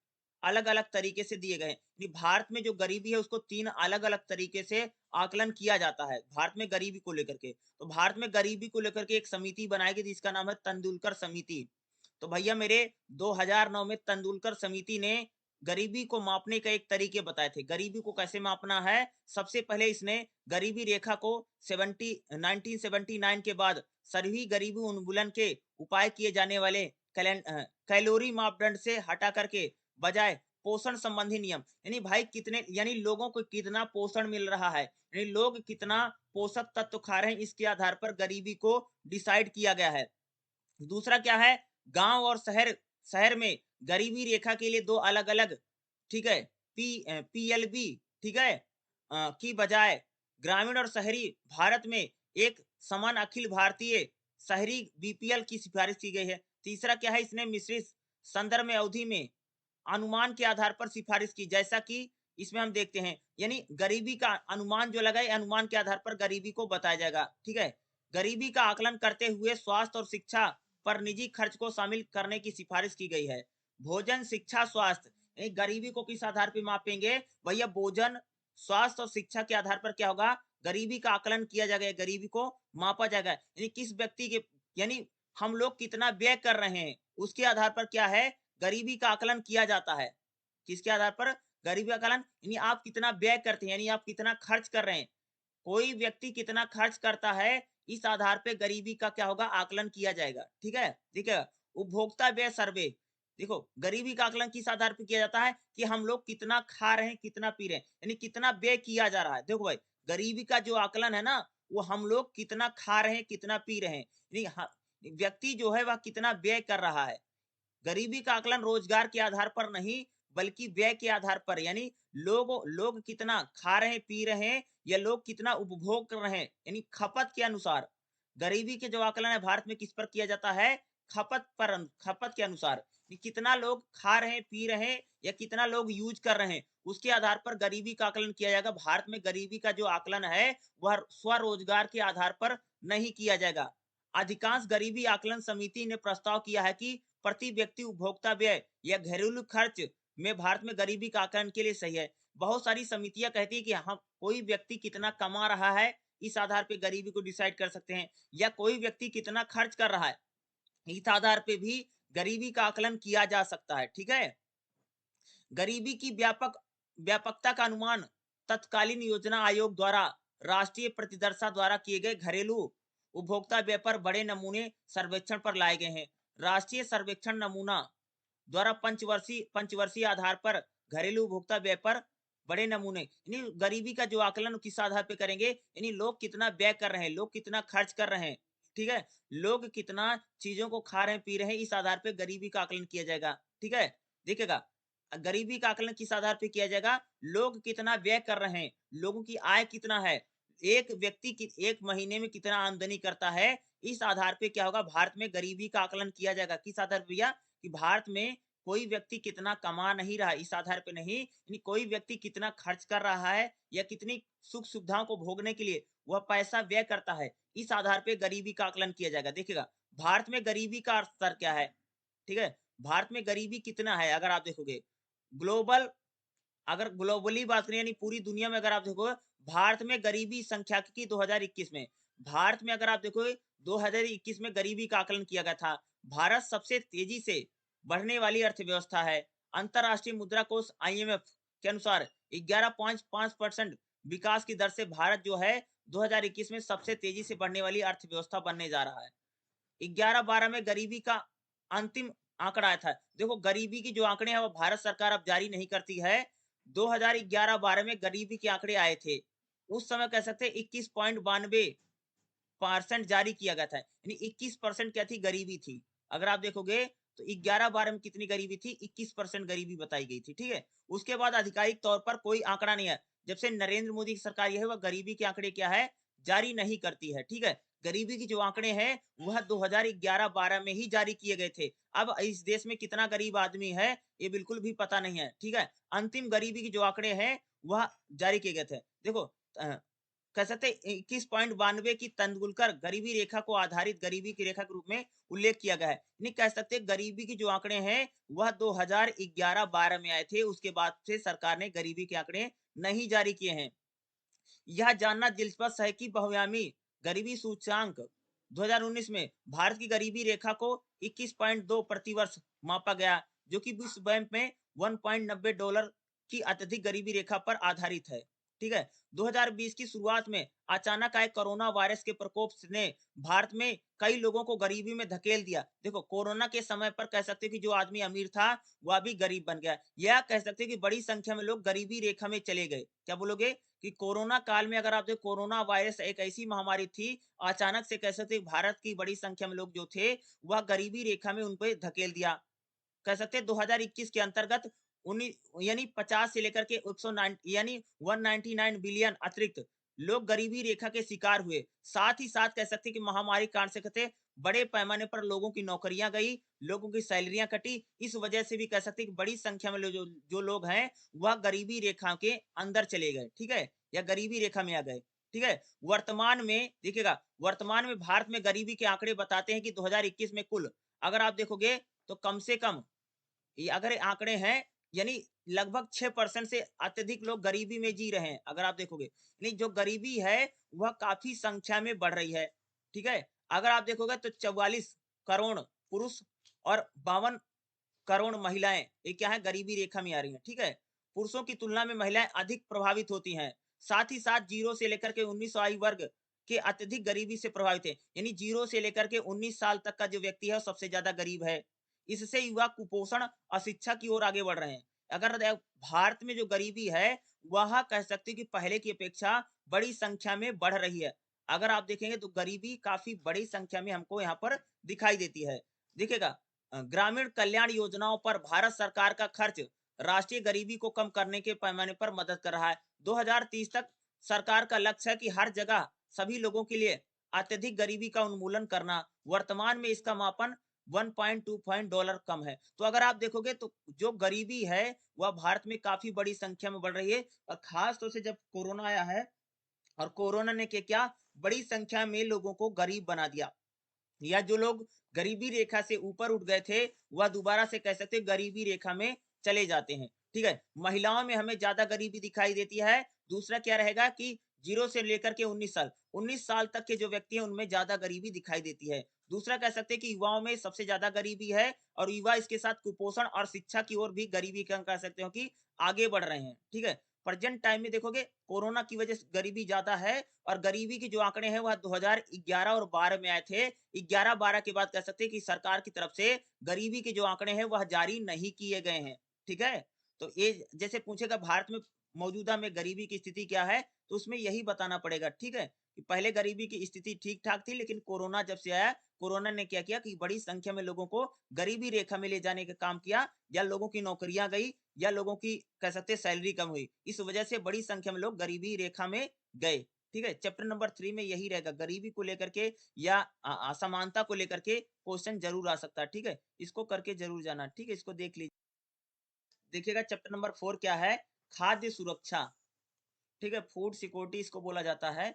अलग-अलग तरीके से दिए गए हैं। भारत में जो गरीबी है उसको 3 अलग-अलग तरीके से आकलन किया जाता है भारत में गरीबी को लेकर के। तो भारत में गरीबी को लेकर के एक समिति बनाई गई जिसका नाम है तेंदुलकर समिति। तो भैया मेरे 2009 में तेंदुलकर समिति ने गरीबी को मापने का एक तरीके बताए थे। गरीबी को कैसे मापना है? सबसे पहले इसने गरीबी रेखा को 1979 के बाद सभी गरीबी उन्मूलन के उपाय किए जाने वाले कैलोरी मापदंड से हटा करके बजाय पोषण संबंधी नियम, यानी भाई कितने, यानी लोगों को कितना पोषण मिल रहा है, यानी लोग कितना पोषक तत्व खा रहे हैं, इसके आधार पर गरीबी को डिसाइड किया गया है। दूसरा क्या है? गांव और शहर शहर में गरीबी रेखा के लिए 2 अलग-अलग, ठीक है, पीएलबी, ठीक है, की बजाय ग्रामीण और शहरी भारत में एक समान अखिल भारतीय शहरी बीपीएल की सिफारिश की गई है। तीसरा क्या है? इसने मिश्रित संदर्भ में अवधि में अनुमान के आधार पर सिफारिश की, जैसा कि इसमें हम देखते हैं, यानी गरीबी का अनुमान जो लगाए, अनुमान के आधार पर गरीबी को बताया जाएगा, ठीक है? गरीबी का आकलन करते हुए स्वास्थ्य और शिक्षा पर निजी खर्च को शामिल करने की सिफारिश की गई है। भोजन, शिक्षा, स्वास्थ्य, गरीबी को किस आधार पर मापेंगे भैया? भोजन, स्वास्थ्य और शिक्षा के आधार पर क्या होगा? गरीबी का आकलन किया जाएगा, गरीबी को मापा जाएगा। यानी किस व्यक्ति के, यानी हम लोग कितना व्यय कर रहे हैं उसके आधार पर क्या है? गरीबी का आकलन किया जाता है। किसके आधार पर? गरीबी का आकलन, यानी आप कितना व्यय करते हैं, यानी आप कितना खर्च कर रहे हैं। कोई व्यक्ति कितना खर्च करता है, इस आधार पे गरीबी का क्या होगा? आकलन किया जाएगा, ठीक है? ठीक है। उपभोक्ता व्यय सर्वे, देखो गरीबी का आकलन किस आधार पे किया जाता है कि हम लोग कितना खा रहे हैं, कितना पी रहे हैं, यानी कितना व्यय किया जा रहा है। देखो भाई, गरीबी का जो आकलन है ना, वो हम लोग कितना खा रहे हैं, कितना पी रहे हैं, यानी व्यक्ति जो है वह कितना व्यय कर रहा है। गरीबी का आकलन रोजगार के आधार पर नहीं बल्कि व्यय के आधार पर, यानी लोग कितना खा रहे हैं, पी रहे हैं, या लोग कितना उपभोग कर रहे हैं, यानी खपत के अनुसार। गरीबी के जो आकलन है भारत में किस पर किया जाता है? खपत के अनुसार, कि कितना लोग खा रहे हैं, पी रहे हैं, या कितना लोग यूज कर रहे हैं, उसके आधार पर गरीबी का आकलन किया जाएगा। भारत में गरीबी का जो आकलन है वह स्वरोजगार के आधार पर नहीं किया जाएगा। अधिकांश गरीबी आकलन समिति ने प्रस्ताव किया है कि प्रति व्यक्ति उपभोक्ता व्यय या घरेलू खर्च में भारत में गरीबी का आकलन के लिए सही है। बहुत सारी समितियां कहती है कि हम कोई व्यक्ति कितना कमा रहा है, इस आधार पे गरीबी को डिसाइड कर सकते हैं, या कोई व्यक्ति कितना खर्च कर रहा है, इस आधार पे भी गरीबी का आकलन किया जा सकता है। ठीक है, गरीबी की व्यापकता का अनुमान तत्कालीन योजना आयोग द्वारा राष्ट्रीय प्रतिदर्शा द्वारा किए गए घरेलू उपभोक्ता व्यय पर बड़े नमूने सर्वेक्षण पर लाए गए हैं। राष्ट्रीय सर्वेक्षण नमूना द्वारा पंचवर्षीय आधार पर घरेलू उपभोक्ता व्यय पर बड़े नमूने, यानी गरीबी का जो आकलन किस आधार पे करेंगे, यानी लोग कितना व्यय कर रहे हैं, लोग कितना खर्च कर रहे हैं। ठीक है, लोग कितना चीजों को खा रहे हैं पी रहे हैं, इस आधार पे गरीबी का आकलन किया जाएगा। ठीक है, देखिएगा, गरीबी का आकलन किस आधार पे किया जाएगा, लोग कितना व्यय कर रहे हैं, लोगों की आय कितना है, एक व्यक्ति की एक महीने में कितना आमदनी करता है, इस आधार पे क्या होगा, भारत में गरीबी का आकलन किया जाएगा। किस आधार पे भैया, कि भारत में कोई व्यक्ति कितना कमा नहीं रहा, इस आधार पे नहीं, यानी कोई व्यक्ति कितना खर्च कर रहा है या कितनी सुख सुविधाओं को भोगने के लिए वह पैसा व्यय करता है, इस आधार पे गरीबी का आकलन किया जाएगा। देखिएगा, भारत में गरीबी का स्तर क्या है। ठीक है, भारत में गरीबी कितना है, अगर आप देखोगे ग्लोबल, अगर ग्लोबली बात करें, यानी पूरी दुनिया में अगर आप देखो, भारत में गरीबी सांख्यिकी 2021 में, भारत में अगर आप देखो 2021 में गरीबी का आकलन किया गया था। भारत सबसे तेजी से बढ़ने वाली अर्थव्यवस्था है। अंतरराष्ट्रीय मुद्रा कोष आईएमएफ के अनुसार 11.5% विकास की दर से भारत जो है 2021 में सबसे तेजी से बढ़ने वाली अर्थव्यवस्था बनने जा रहा है। 11-12 में गरीबी का अंतिम आंकड़ा आया था। देखो, गरीबी की जो आंकड़े हैं वो भारत सरकार अब जारी नहीं करती है। 2011-12 में गरीबी के आंकड़े आए थे, उस समय कह सकते हैं 21.92% जारी किया गया था, यानी 21% क्या थी, गरीबी थी। अगर आप देखोगे तो 11-12 में कितनी गरीबी थी, 21% गरीबी बताई गई थी। ठीक है, उसके बाद आधिकारिक तौर पर कोई आंकड़ा नहीं है। जब से नरेंद्र मोदी की सरकार यह है, वह गरीबी के आंकड़े क्या है, जारी नहीं करती है। ठीक है, गरीबी की जो आंकड़े हैं वह 2011-12 में ही जारी किए गए थे। अब इस देश में कितना गरीब आदमी है ये बिल्कुल भी पता नहीं है। ठीक है, अंतिम गरीबी की जो आंकड़े हैं वह जारी किए गए थे। देखो, कह सकते 21.92 की तेंदुलकर गरीबी रेखा को आधारित गरीबी की रेखा के रूप में उल्लेख किया गया है। नहीं, कह सकते गरीबी की जो आंकड़े हैं वह 2011-12 में आए थे, उसके बाद से सरकार ने गरीबी के आंकड़े नहीं जारी किए हैं। यह जानना दिलचस्प है कि बहुआयामी गरीबी सूचकांक 2019 में भारत की गरीबी रेखा को 21.2 प्रतिवर्ष मापा गया, जो कि विश्व बैंक में $1.90 की अत्यधिक गरीबी रेखा पर आधारित है। ठीक है, 2020 की शुरुआत में अचानक आए कोरोना वायरस के प्रकोप ने भारत में कई लोगों को गरीबी में धकेल दिया। देखो, कोरोना के समय पर कह सकते कि जो आदमी अमीर था वह भी गरीब बन गया, या कह सकते कि बड़ी संख्या में लोग गरीबी रेखा में चले गए। क्या बोलोगे कि कोरोना काल में अगर आप देखो, कोरोना वायरस एक ऐसी महामारी थी, अचानक से कह सकते भारत की बड़ी संख्या में लोग जो थे वह गरीबी रेखा में उन पे धकेल दिया। कह सकते हैं 2021 के अंतर्गत 19 यानी 50 से लेकर के 109 यानी 199 बिलियन अतिरिक्त लोग गरीबी रेखा के शिकार हुए। साथ ही साथ कह सकते हैं कि महामारी कारण से कहते बड़े पैमाने पर लोगों की नौकरियां गई, लोगों की सैलरियां कटी। इस वजह से भी कह सकते हैं कि बड़ी संख्या में जो लोग हैं वह गरीबी रेखा के अंदर चले गए। ठीक है, या गरीबी रेखा में आ गए। ठीक है, वर्तमान में देखिएगा, वर्तमान में भारत में गरीबी के आंकड़े बताते हैं कि 2021 में कुल अगर आप देखोगे तो कम से कम ये अगर आंकड़े हैं, यानी लगभग 6% से अत्यधिक लोग गरीबी में जी रहे हैं। अगर आप देखोगे, नहीं, जो गरीबी है वह काफी संख्या में बढ़ रही है। ठीक है, अगर आप देखोगे तो 44 करोड़ पुरुष और 52 करोड़ महिलाएं ये क्या है, गरीबी रेखा में आ रही हैं। ठीक है, पुरुषों की तुलना में महिलाएं अधिक प्रभावित होती हैं। साथ ही साथ 0 से लेकर के 19 आयु वर्ग के अत्यधिक गरीबी से प्रभावित है, यानी 0 से लेकर के 19 साल तक का जो व्यक्ति है वो सबसे ज्यादा गरीब है। इससे युवा कुपोषण, अशिक्षा की ओर आगे बढ़ रहे हैं। अगर भारत में जो गरीबी है वह कह सकते हैं कि पहले की अपेक्षा बड़ी संख्या में बढ़ रही है। अगर आप देखेंगे तो गरीबी काफी बड़ी संख्या में हमको यहाँ पर दिखाई देती है। देखिएगा, ग्रामीण कल्याण योजनाओं पर भारत सरकार का खर्च राष्ट्रीय गरीबी को कम करने के पैमाने पर मदद कर रहा है। 2030 तक सरकार का लक्ष्य है कि हर जगह सभी लोगों के लिए अत्यधिक गरीबी का उन्मूलन करना। वर्तमान में इसका मापन $1.2 कम है। तो अगर आप देखोगे तो जो गरीबी है वह भारत में काफी बड़ी संख्या में बढ़ रही है, और खास तौर से जब कोरोना आया है और कोरोना ने क्या बड़ी संख्या में लोगों को गरीब बना दिया, या जो लोग गरीबी रेखा से ऊपर उठ गए थे वह दोबारा से कह सकते गरीबी रेखा में चले जाते हैं। ठीक है, महिलाओं में हमें ज्यादा गरीबी दिखाई देती है। दूसरा क्या रहेगा कि 0 से लेकर के 19 साल, 19 साल तक के जो व्यक्ति हैं उनमें ज्यादा गरीबी दिखाई देती है। दूसरा कह सकते हैं कि युवाओं में सबसे ज्यादा गरीबी है और युवा इसके साथ कुपोषण और शिक्षा की ओर भी गरीबी का कह सकते हो कि आगे बढ़ रहे हैं। ठीक है, प्रेजेंट टाइम में देखोगे कोरोना की वजह से गरीबी ज्यादा है और गरीबी के जो आंकड़े हैं वह 2011 और 12 में आए थे। 11-12 के बाद कह सकते हैं कि सरकार की तरफ से गरीबी के जो आंकड़े हैं वह जारी नहीं किए गए हैं। ठीक है, तो ये जैसे पूछेगा भारत में मौजूदा में गरीबी की स्थिति क्या है, तो उसमें यही बताना पड़ेगा। ठीक है, कि पहले गरीबी की स्थिति ठीक-ठाक थी, लेकिन कोरोना जब से आया, कोरोना ने क्या किया कि बड़ी संख्या में लोगों को गरीबी रेखा में ले जाने का काम किया, या लोगों की नौकरियां गई, या लोगों की कह सकते हैं सैलरी कम हुई। इस वजह से बड़ी संख्या में लोग गरीबी रेखा में गए। ठीक है, चैप्टर नंबर 3 में यही रहेगा, गरीबी को लेकर के या असमानता को लेकर के क्वेश्चन जरूर आ सकता है। ठीक है, इसको करके जरूर जाना। ठीक है, इसको देख लीजिए। देखिएगा चैप्टर नंबर 4 क्या है, खाद्य सुरक्षा। ठीक है, फूड सिक्योरिटी इसको बोला जाता है।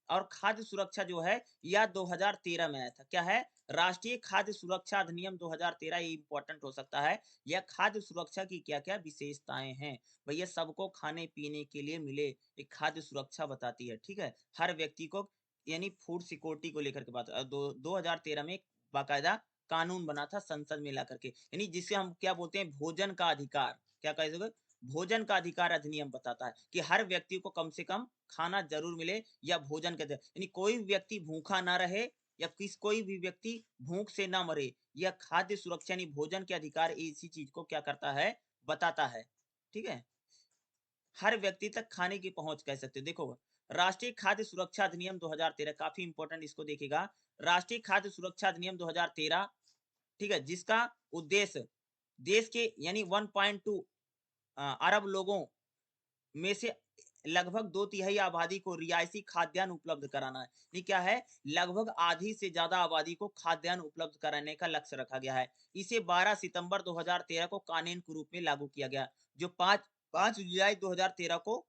और खाद्य सुरक्षा जो है यह 2013 में आया था। क्या है, राष्ट्रीय खाद्य सुरक्षा अधिनियम 2013। ये इंपॉर्टेंट हो सकता है। यह खाद्य सुरक्षा की क्या क्या विशेषताएं हैं, भैया सबको खाने पीने के लिए मिले, एक खाद्य सुरक्षा बताती है। ठीक है, हर व्यक्ति को, यानी फूड सिक्योरिटी को लेकर के बात 2013 में बाकायदा कानून बना था संसद में ला करके, यानी जिसे हम क्या बोलते हैं, भोजन का अधिकार। क्या कहेगा, भोजन का अधिकार अधिनियम बताता है कि हर व्यक्ति को कम से कम खाना जरूर मिले, या भोजन के यानी कोई व्यक्ति भूखा ना रहे, या कोई भी व्यक्ति भूख से ना मरे। यह खाद्य सुरक्षा यानी भोजन के अधिकार इसी चीज को क्या करता है, बताता है। ठीक है, हर व्यक्ति तक खाने की पहुंच कह सकते हो। देखो, राष्ट्रीय खाद्य सुरक्षा अधिनियम 2013 काफी इंपॉर्टेंट, इसको देखिएगा। राष्ट्रीय खाद्य सुरक्षा अधिनियम 2013, ठीक है, जिसका उद्देश्य देश के यानी 1.2 अरब लोगों में से लगभग 2/3 आबादी को रियायती खाद्यान्न उपलब्ध कराना है। ये क्या है, लगभग आधी से ज्यादा आबादी को खाद्यान्न उपलब्ध कराने का लक्ष्य रखा गया है। इसे 12 सितंबर 2013 को कानून के रूप में लागू किया गया, जो 5 जुलाई 2013 को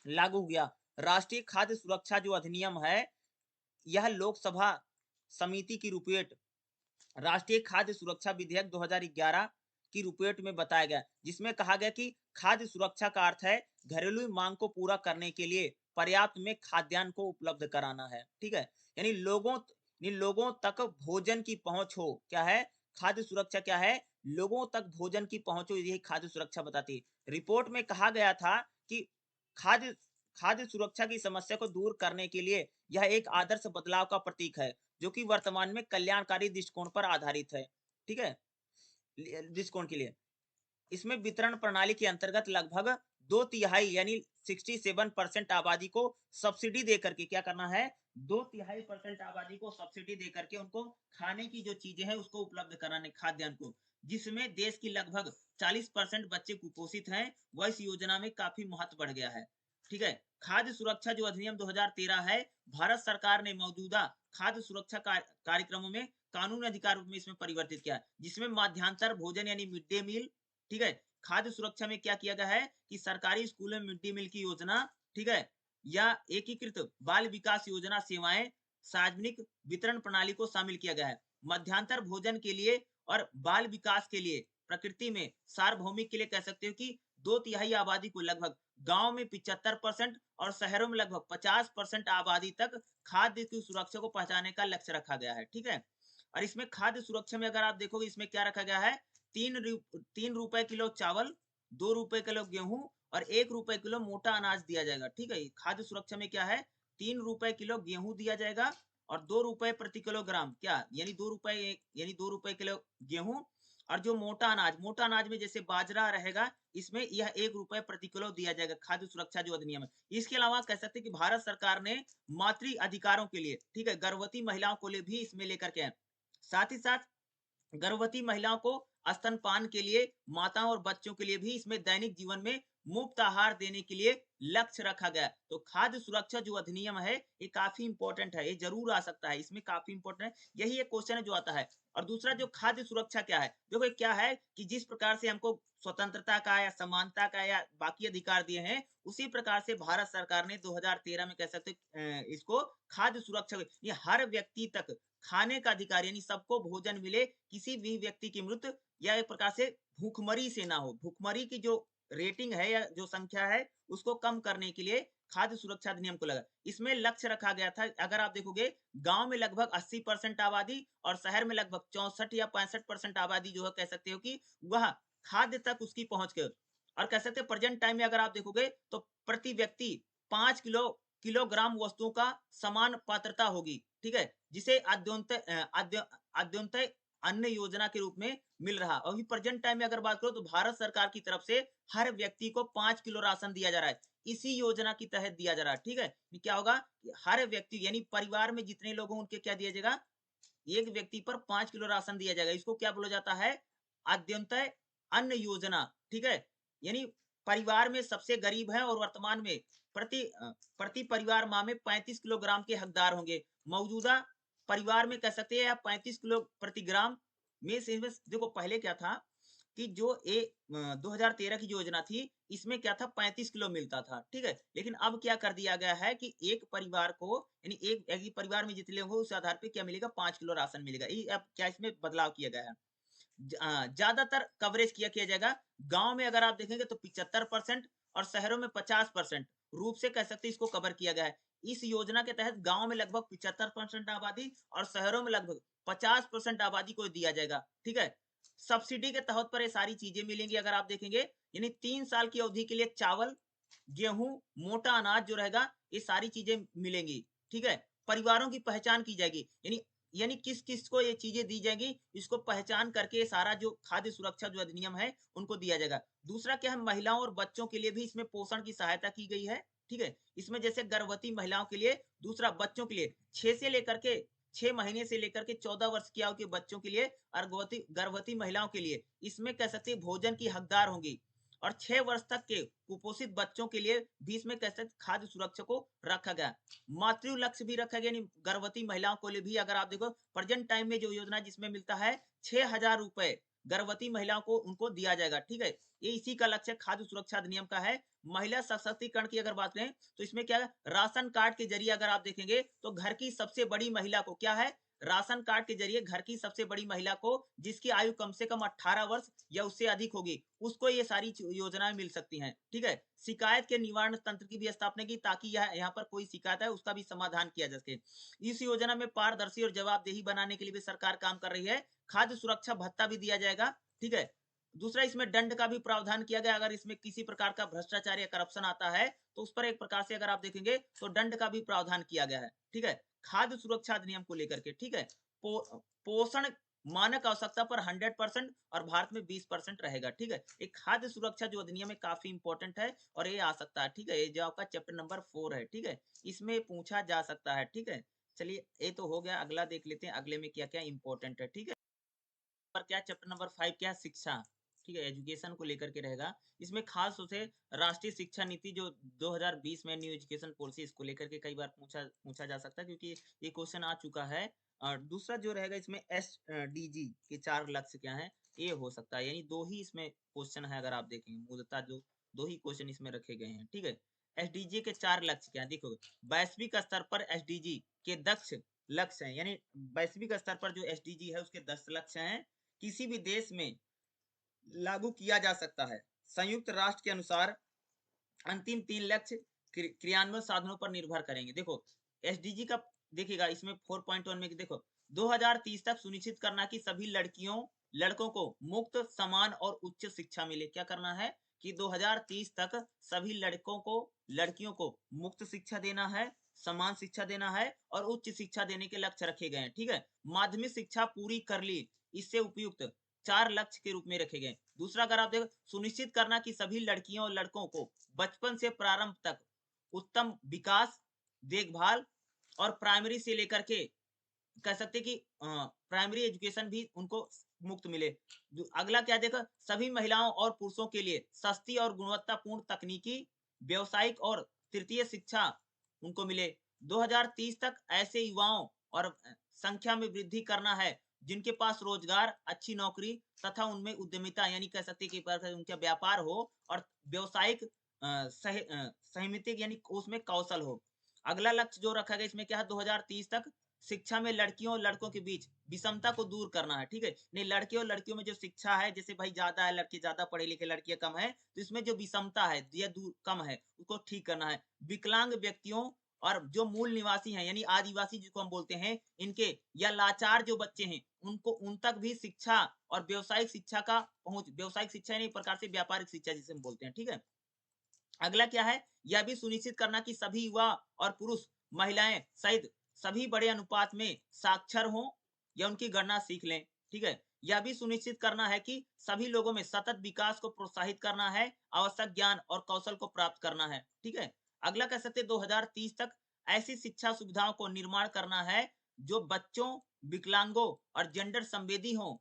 लागू हुआ। राष्ट्रीय खाद्य सुरक्षा जो अधिनियम है, यह लोकसभा समिति की रिपोर्ट राष्ट्रीय खाद्य सुरक्षा विधेयक 2011 की रिपोर्ट में बताया गया, जिसमें कहा गया कि खाद्य सुरक्षा का अर्थ है घरेलू मांग को पूरा करने के लिए पर्याप्त में खाद्यान्न को उपलब्ध कराना है। ठीक है, यानी लोगों तक भोजन की पहुंच हो। क्या है, खाद्य सुरक्षा क्या है, लोगों तक भोजन की पहुंच हो, यही खाद्य सुरक्षा बताती है। रिपोर्ट में कहा गया था कि खाद्य खाद्य सुरक्षा की समस्या को दूर करने के लिए यह एक आदर्श बदलाव का प्रतीक है, जो कि वर्तमान में कल्याणकारी दृष्टिकोण पर आधारित है। ठीक है, दृष्टिकोण के लिए इसमें वितरण प्रणाली के अंतर्गत लगभग 2/3 यानी 67% आबादी को सब्सिडी देकर के क्या करना है, 2/3% आबादी को सब्सिडी देकर के उनको खाने की जो चीजें हैं उसको उपलब्ध कराने, खाद्यान्न को, जिसमें देश की लगभग 40% बच्चे कुपोषित हैं। वह इस योजना में काफी महत्व बढ़ गया है। ठीक है, खाद्य सुरक्षा जो अधिनियम 2013 है, भारत सरकार ने मौजूदा खाद्य सुरक्षा कार्यक्रमों में कानून अधिकार में इसमें परिवर्तित किया, जिसमें मध्यांतर भोजन यानी मिड डे मील। ठीक है, खाद्य सुरक्षा में क्या किया गया है कि सरकारी स्कूलों में मिड डे मील की योजना, ठीक है, या एकीकृत बाल विकास योजना सेवाएं सार्वजनिक वितरण प्रणाली को शामिल किया गया है। मध्यांतर भोजन के लिए और बाल विकास के लिए प्रकृति में सार्वभौमिक के लिए कह सकते हो कि 2/3 आबादी को लगभग गांव में 75% और शहरों में लगभग 50% आबादी तक खाद्य की सुरक्षा को पहुंचाने का लक्ष्य रखा गया है। ठीक है, और इसमें खाद्य सुरक्षा में अगर आप देखोगे इसमें क्या रखा गया है, 3 रुपए किलो चावल, 2 रुपए किलो गेहूं और 1 रुपए किलो मोटा अनाज दिया जाएगा। ठीक है, खाद्य सुरक्षा में क्या है, 3 रुपए किलो गेहूं दिया जाएगा और 2 रुपए प्रति किलोग्राम, क्या यानी 2 रुपए किलो गेहूं, और जो मोटा अनाज में जैसे बाजरा रहेगा, इसमें यह 1 रुपए प्रति किलो दिया जाएगा। खाद्य सुरक्षा जो अधिनियम है, इसके अलावा कह सकते हैं कि भारत सरकार ने मातृ अधिकारों के लिए, ठीक है, गर्भवती महिलाओं को लिए भी इसमें लेकर के, साथ ही साथ गर्भवती महिलाओं को स्तनपान के लिए, माताओं और बच्चों के लिए भी इसमें दैनिक जीवन में मुफ्त आहार देने के लिए लक्ष्य रखा गया। तो खाद्य सुरक्षा जो अधिनियम है ये काफी इंपॉर्टेंट है, ये जरूर आ सकता है, इसमें काफी इंपॉर्टेंट है, यही एक क्वेश्चन है जो आता है। और दूसरा जो खाद्य सुरक्षा क्या है, देखो क्या है कि जिस प्रकार से हमको स्वतंत्रता का या समानता का या बाकी अधिकार दिए हैं, उसी प्रकार से भारत सरकार ने 2013 में कह सकते इसको खाद्य सुरक्षा, ये हर व्यक्ति तक खाने का अधिकार यानी सबको भोजन मिले, किसी भी व्यक्ति की मृत्यु या एक प्रकार से भूखमरी से ना हो। भूखमरी की जो रेटिंग है या जो संख्या है उसको कम करने के लिए खाद्य सुरक्षा अधिनियम को लगा। इसमें लक्ष्य रखा गया था, अगर आप देखोगे गांव में लगभग 80% आबादी और शहर में लगभग 64 या 65% आबादी जो है कह सकते हो कि वह खाद्य तक उसकी पहुंच गए। और कह सकते हैं प्रेजेंट टाइम में अगर आप देखोगे तो प्रति व्यक्ति 5 किलोग्राम वस्तुओं का समान पात्रता होगी, ठीक है, जिसे आद्योन्तय अन्न योजना के रूप में मिल रहा। अभी प्रेजेंट टाइम में अगर बात करो तो भारत सरकार की तरफ से हर व्यक्ति को 5 किलो राशन दिया जा रहा है, इसी योजना के तहत दिया जा रहा है, ठीक है। क्या होगा, हर व्यक्ति यानी परिवार में जितने लोग हों उनके क्या दिया जाएगा, एक व्यक्ति पर 5 किलो राशन दिया जाएगा। इसको क्या बोला जाता है, आद्यंतय अन्न योजना, ठीक है। यानी परिवार में सबसे गरीब है और वर्तमान में प्रति परिवार माह में 35 किलोग्राम के हकदार होंगे। मौजूदा परिवार में कह सकते हैं आप 35 किलो प्रति ग्राम में से देखो पहले क्या था कि जो 2013 की योजना थी इसमें क्या था 35 किलो मिलता था, ठीक है। लेकिन अब क्या कर दिया गया है कि एक परिवार को यानी एक परिवार में जितने लोग हो उस आधार पे क्या मिलेगा, 5 किलो राशन मिलेगा। ये अब क्या इसमें बदलाव किया गया है, ज्यादातर कवरेज किया जाएगा। गांव में अगर आप देखेंगे तो 75% और शहरों में 50% रूप से कह सकते इसको कवर किया गया है। इस योजना के तहत गांव में लगभग 75% आबादी और शहरों में लगभग 50% आबादी को दिया जाएगा, ठीक है। सब्सिडी के तहत पर ये सारी चीजें मिलेंगी। अगर आप देखेंगे यानी 3 साल की अवधि के लिए चावल, गेहूं, मोटा अनाज जो रहेगा ये सारी चीजें मिलेंगी, ठीक है। परिवारों की पहचान की जाएगी, यानी किस किस को ये चीजें दी जाएंगी, इसको पहचान करके सारा जो खाद्य सुरक्षा जो अधिनियम है उनको दिया जाएगा। दूसरा क्या है, महिलाओं और बच्चों के लिए भी इसमें पोषण की सहायता की गई है, ठीक है। इसमें जैसे गर्भवती महिलाओं के लिए, दूसरा बच्चों के लिए 6 महीने से लेकर के 14 वर्ष की आयु के बच्चों के लिए और गर्भवती महिलाओं के लिए इसमें कह सकते हैं भोजन की हकदार होंगी। और 6 वर्ष तक के कुपोषित बच्चों के लिए भी इसमें कह सकते खाद्य सुरक्षा को रखा गया। मातृ लक्ष्य भी रखा गया, यानी गर्भवती महिलाओं को लिए भी अगर आप देखो प्रेजेंट टाइम में जो योजना जिसमें मिलता है 6,000 रुपए गर्भवती महिलाओं को उनको दिया जाएगा, ठीक है। ये इसी का लक्ष्य खाद्य सुरक्षा अधिनियम का है। महिला सशक्तिकरण की अगर बात करें तो इसमें क्या है, राशन कार्ड के जरिए अगर आप देखेंगे तो घर की सबसे बड़ी महिला को क्या है, राशन कार्ड के जरिए घर की सबसे बड़ी महिला को जिसकी आयु कम से कम 18 वर्ष या उससे अधिक होगी उसको ये सारी योजनाएं मिल सकती हैं, ठीक है। शिकायत के निवारण तंत्र की भी स्थापना की ताकि यहाँ पर कोई शिकायत है उसका भी समाधान किया जा सके। इस योजना में पारदर्शी और जवाबदेही बनाने के लिए भी सरकार काम कर रही है। खाद्य सुरक्षा भत्ता भी दिया जाएगा, ठीक है। दूसरा इसमें दंड का भी प्रावधान किया गया, अगर इसमें किसी प्रकार का भ्रष्टाचार या करप्शन आता है तो उस पर एक प्रकार से अगर आप देखेंगे तो दंड का भी प्रावधान किया गया है, ठीक है, खाद्य सुरक्षा अधिनियम को लेकर के, ठीक है। पोषण मानक आवश्यकता पर 100% और भारत में 20% रहेगा, ठीक है। एक खाद्य सुरक्षा जो अधिनियम है काफी इंपॉर्टेंट है और ये आ सकता है, ठीक है। ये जो आपका चैप्टर नंबर 4 है, ठीक है, इसमें पूछा जा सकता है, ठीक है। चलिए ये तो हो गया, अगला देख लेते हैं अगले में क्या क्या इंपॉर्टेंट है, ठीक है। पर क्या चैप्टर नंबर 5 क्या, शिक्षा, ठीक है, एजुकेशन को लेकर के रहेगा। इसमें खास तौर से राष्ट्रीय शिक्षा नीति जो 2020 में न्यू एजुकेशन पॉलिसी, इसको लेकर के कई बार पूछा जा सकता है क्योंकि ये क्वेश्चन आ चुका है। और दूसरा जो रहेगा इसमें SDG के 4 लक्ष्य क्या है, ये हो सकता है, यानी 2 ही इसमें क्वेश्चन है। अगर आप देखेंगे मूलतः जो 2 ही क्वेश्चन इसमें रखे गए हैं, ठीक है। SDG के 4 लक्ष्य क्या है, देखो वैश्विक स्तर पर SDG के 10 लक्ष्य हैं, यानी वैश्विक स्तर पर जो SDG है उसके 10 लक्ष्य हैं, किसी भी देश में लागू किया जा सकता है। संयुक्त राष्ट्र के अनुसार अंतिम 3 लक्ष्य क्रियान्वयन साधनों पर निर्भर करेंगे। देखो एसडीजी का देखिएगा इसमें 4.1 में देखो 2030 तक सुनिश्चित करना कि सभी लड़कों को मुक्त, समान और उच्च शिक्षा मिले। क्या करना है कि 2030 तक सभी लड़कियों को मुक्त शिक्षा देना है, समान शिक्षा देना है और उच्च शिक्षा देने के लक्ष्य रखे गए हैं, ठीक है। माध्यमिक शिक्षा पूरी कर ली, इससे उपयुक्त 4 लक्ष्य के रूप में रखे गए। दूसरा अगर आप देखो सुनिश्चित करना कि सभी लड़कियों और लड़कों को बचपन से प्रारंभ तक उत्तम विकास, देखभाल और प्राइमरी से लेकर के कह सकते कि प्राइमरी एजुकेशन भी उनको मुक्त मिले। अगला क्या देखो, सभी महिलाओं और पुरुषों के लिए सस्ती और गुणवत्तापूर्ण तकनीकी, व्यावसायिक और तृतीय शिक्षा उनको मिले। 2030 तक ऐसे युवाओं और संख्या में वृद्धि करना है जिनके पास रोजगार, अच्छी नौकरी तथा उनमें उद्यमिता यानी कह सकते कि उनका व्यापार हो और व्यावसायिक सहमितिक यानी उसमें कौशल हो। अगला लक्ष्य जो रखा गया इसमें क्या है, 2030 तक शिक्षा में लड़कियों और लड़कों के बीच विषमता को दूर करना है, ठीक है। नहीं, लड़के और लड़कियों में जो शिक्षा है, जैसे भाई ज्यादा है, लड़के ज्यादा पढ़े लिखे, लड़कियां कम है, तो इसमें जो विषमता है यह दूर कम है, उसको ठीक करना है। विकलांग व्यक्तियों और जो मूल निवासी हैं यानी आदिवासी जिसको हम बोलते हैं, इनके या लाचार जो बच्चे हैं, उनको उन तक भी शिक्षा और व्यावसायिक शिक्षा का पहुंच, व्यावसायिक शिक्षा यानी एक प्रकार से व्यापारिक शिक्षा जिसे हम बोलते हैं, ठीक है। अगला क्या है, यह भी सुनिश्चित करना कि सभी युवा और पुरुष, महिलाएं सहित सभी बड़े अनुपात में साक्षर हों या उनकी गणना सीख लें, ठीक है। यह भी सुनिश्चित करना है कि सभी लोगों में सतत विकास को प्रोत्साहित करना है, आवश्यक ज्ञान और कौशल को प्राप्त करना है, ठीक है। अगला कह सकते 2030 तक ऐसी शिक्षा सुविधाओं को निर्माण करना है जो बच्चों, विकलांगों और जेंडर संवेदी हों,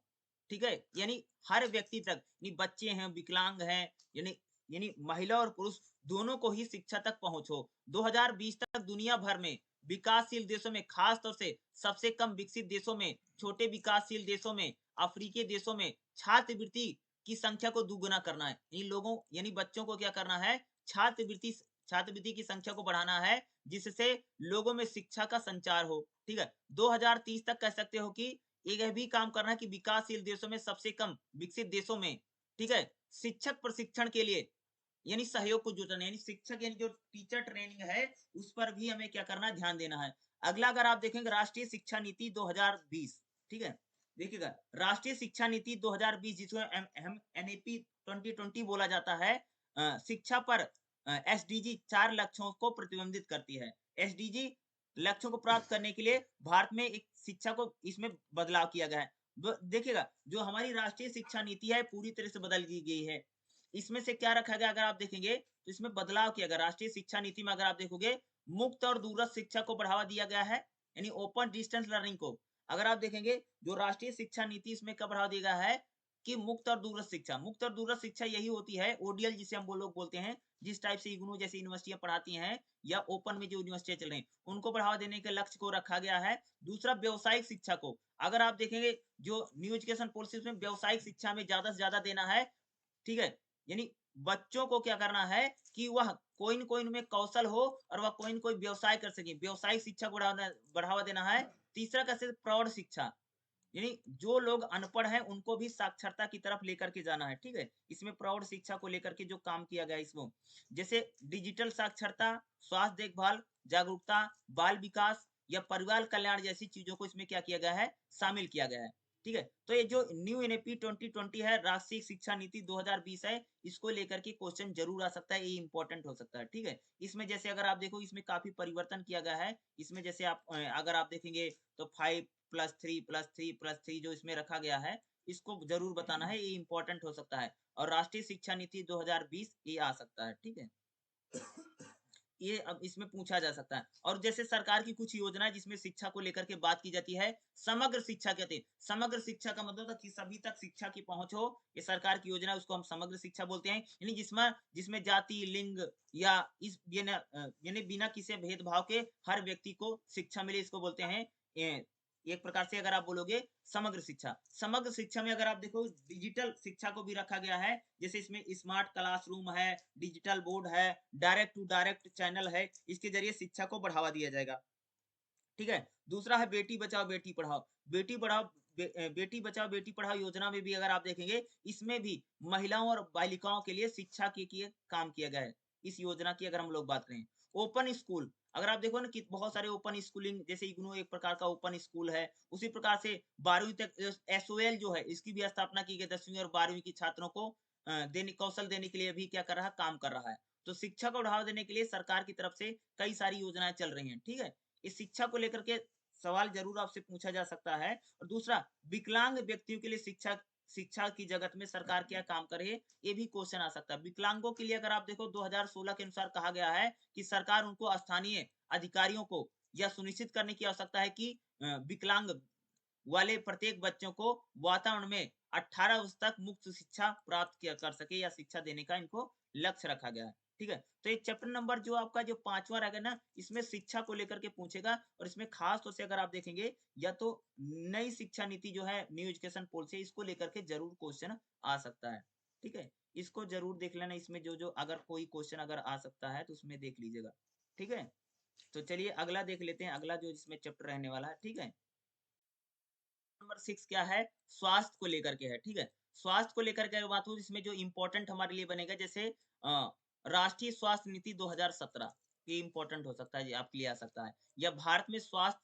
ठीक है। यानी हर व्यक्ति तक, बच्चे हैं, विकलांग हैं, यानी यानी महिला और पुरुष दोनों को ही शिक्षा तक पहुंच हो। 2020 तक दुनिया भर में विकासशील देशों में, खास तौर से सबसे कम विकसित देशों में, छोटे विकासशील देशों में, अफ्रीकी देशों में छात्रवृत्ति की संख्या को दुगुना करना है। इन लोगों यानी बच्चों को क्या करना है, छात्रवृत्ति छात्रवृत्ति की संख्या को बढ़ाना है, जिससे लोगों में शिक्षा का संचार हो, ठीक है। 2030 तक कह सकते हो कि यह भी काम करना है कि विकासशील देशों में, सबसे कम विकसित देशों में, ठीक है, शिक्षक प्रशिक्षण के लिए यानी सहयोग को जुटाना, यानी शिक्षक यानी जो टीचर ट्रेनिंग है, उस पर भी हमें क्या करना है, ध्यान देना है। अगला अगर आप देखेंगे राष्ट्रीय शिक्षा नीति 2020, ठीक है। देखिएगा राष्ट्रीय शिक्षा नीति 2020 जिसको हम एनईपी 2020 बोला जाता है, शिक्षा पर एसडीजी 4 लक्ष्यों को प्रतिबंधित करती है। एसडीजी लक्ष्यों को प्राप्त करने के लिए भारत में एक शिक्षा को इसमें बदलाव किया गया है। देखिएगा जो हमारी राष्ट्रीय शिक्षा नीति है पूरी तरह से बदल दी गई है। इसमें से क्या रखा गया, अगर आप देखेंगे तो इसमें बदलाव किया गया। राष्ट्रीय शिक्षा नीति में अगर आप देखोगे, मुक्त और दूरस्थ शिक्षा को बढ़ावा दिया गया है, यानी ओपन डिस्टेंस लर्निंग को। अगर आप देखेंगे जो राष्ट्रीय शिक्षा नीति, इसमें क्या बढ़ावा दिया गया है कि मुक्त और दूरस्थ शिक्षा। मुक्त और दूरस्थ शिक्षा यही होती है, ओडीएल जिसे हम लोग बोलते हैं, जिस टाइप से इग्नू जैसी यूनिवर्सिटियां पढ़ाती हैं या ओपन में जो यूनिवर्सिटियां चल रही हैं, उनको बढ़ावा देने के लक्ष्य को रखा गया है। दूसरा, व्यवसायिक शिक्षा को अगर आप देखेंगे, जो न्यू एजुकेशन पॉलिसी में व्यवसायिक शिक्षा में ज्यादा से ज्यादा देना है, ठीक है। यानी बच्चों को क्या करना है कि वह कोई न कोई उनमें कौशल हो और वह कोई न कोई व्यवसाय कर सके, व्यवसायिक शिक्षा को बढ़ावा देना है। तीसरा कैसे, प्रौढ़ शिक्षा, यानी जो लोग अनपढ़ हैं उनको भी साक्षरता की तरफ लेकर के जाना है, ठीक है। इसमें प्रौढ़ शिक्षा को लेकर के जो काम किया गया है, इसको जैसे डिजिटल साक्षरता, स्वास्थ्य देखभाल, जागरूकता, बाल विकास या परिवार कल्याण जैसी चीजों को इसमें क्या किया गया है, शामिल किया गया है, ठीक है। तो ये जो न्यू एनईपी 2020 है, राष्ट्रीय शिक्षा नीति 2020 है, इसको लेकर के क्वेश्चन जरूर आ सकता है, ये इंपॉर्टेंट हो सकता है, ठीक है। इसमें जैसे अगर आप देखो, इसमें काफी परिवर्तन किया गया है। इसमें जैसे आप अगर आप देखेंगे तो 5+3+3+3 जो इसमें रखा गया है, इसको जरूर बताना है, ये इंपॉर्टेंट हो सकता है। और राष्ट्रीय शिक्षा नीति 2020 ये आ सकता है, ठीक है। ये अब इसमें पूछा जा सकता है। और जैसे सरकार की कुछ योजनाएं जिसमें शिक्षा को लेकर के बात की जाती है, समग्र शिक्षा कहते हैं। समग्र शिक्षा का मतलब था कि सभी तक शिक्षा की पहुंच हो, ये सरकार की योजना, उसको हम समग्र शिक्षा बोलते हैं। यानी जिसमें जिसमें जाति, लिंग या इस यानी बिना किसी भेदभाव के हर व्यक्ति को शिक्षा मिले, इसको बोलते हैं एक प्रकार से अगर आप बोलोगे समग्र शिक्षा। समग्र शिक्षा में अगर आप देखो, डिजिटल शिक्षा को भी रखा गया है, जैसे इसमें स्मार्ट क्लासरूम है, डिजिटल बोर्ड है, डायरेक्ट टू डायरेक्ट चैनल है, इसके जरिए शिक्षा को बढ़ावा दिया जाएगा, ठीक है। दूसरा है बेटी बचाओ बेटी पढ़ाओ। बेटी बचाओ बेटी पढ़ाओ योजना में भी अगर आप देखेंगे, इसमें भी महिलाओं और बालिकाओं के लिए शिक्षा के काम किया गया है। इस योजना की अगर हम लोग बात करें, ओपन स्कूल, अगर आप देखो ना कि बहुत सारे ओपन स्कूलिंग, जैसे इग्नू एक प्रकार का ओपन स्कूल है, उसी प्रकार से 12वीं तक एसओएल जो है, इसकी भी स्थापना की गई। 10वीं और 12वीं की छात्रों को देने कौशल देने के लिए भी क्या कर रहा है, काम कर रहा है। तो शिक्षा को बढ़ावा देने के लिए सरकार की तरफ से कई सारी योजनाएं चल रही हैं, ठीक है। इस शिक्षा को लेकर के सवाल जरूर आपसे पूछा जा सकता है। और दूसरा, विकलांग व्यक्तियों के लिए शिक्षा शिक्षा की जगत में सरकार क्या काम करे, ये भी क्वेश्चन आ सकता है। विकलांगों के लिए अगर आप देखो, 2016 के अनुसार कहा गया है कि सरकार उनको स्थानीय अधिकारियों को यह सुनिश्चित करने की आवश्यकता है कि विकलांग वाले प्रत्येक बच्चों को वातावरण में 18 वर्ष तक मुफ्त शिक्षा प्राप्त किया कर सके, या शिक्षा देने का इनको लक्ष्य रखा गया है, ठीक है। तो ये चैप्टर नंबर जो आपका जो 5वां रहेगा ना, इसमें शिक्षा को लेकर के पूछेगा। और इसमें खास तौर से अगर आप देखेंगे, या तो नई शिक्षा नीति जो है, न्यू एजुकेशन पॉलिसी, इसको लेकर के जरूर क्वेश्चन आ सकता है, ठीक है। इसको जरूर देख लेना, इसमें जो जो अगर कोई क्वेश्चन अगर आ सकता है तो उसमें देख लीजिएगा, ठीक है। तो चलिए अगला देख लेते हैं, अगला जो इसमें चैप्टर रहने वाला है, ठीक है। नंबर 6 क्या है? स्वास्थ्य को लेकर के है, ठीक है। स्वास्थ्य को लेकर के अगर बात हो, इसमें जो इम्पोर्टेंट हमारे लिए बनेगा, जैसे राष्ट्रीय स्वास्थ्य नीति 2017, ये इम्पोर्टेंट हो सकता है, ये आपके लिए आ सकता है। या भारत में स्वास्थ्य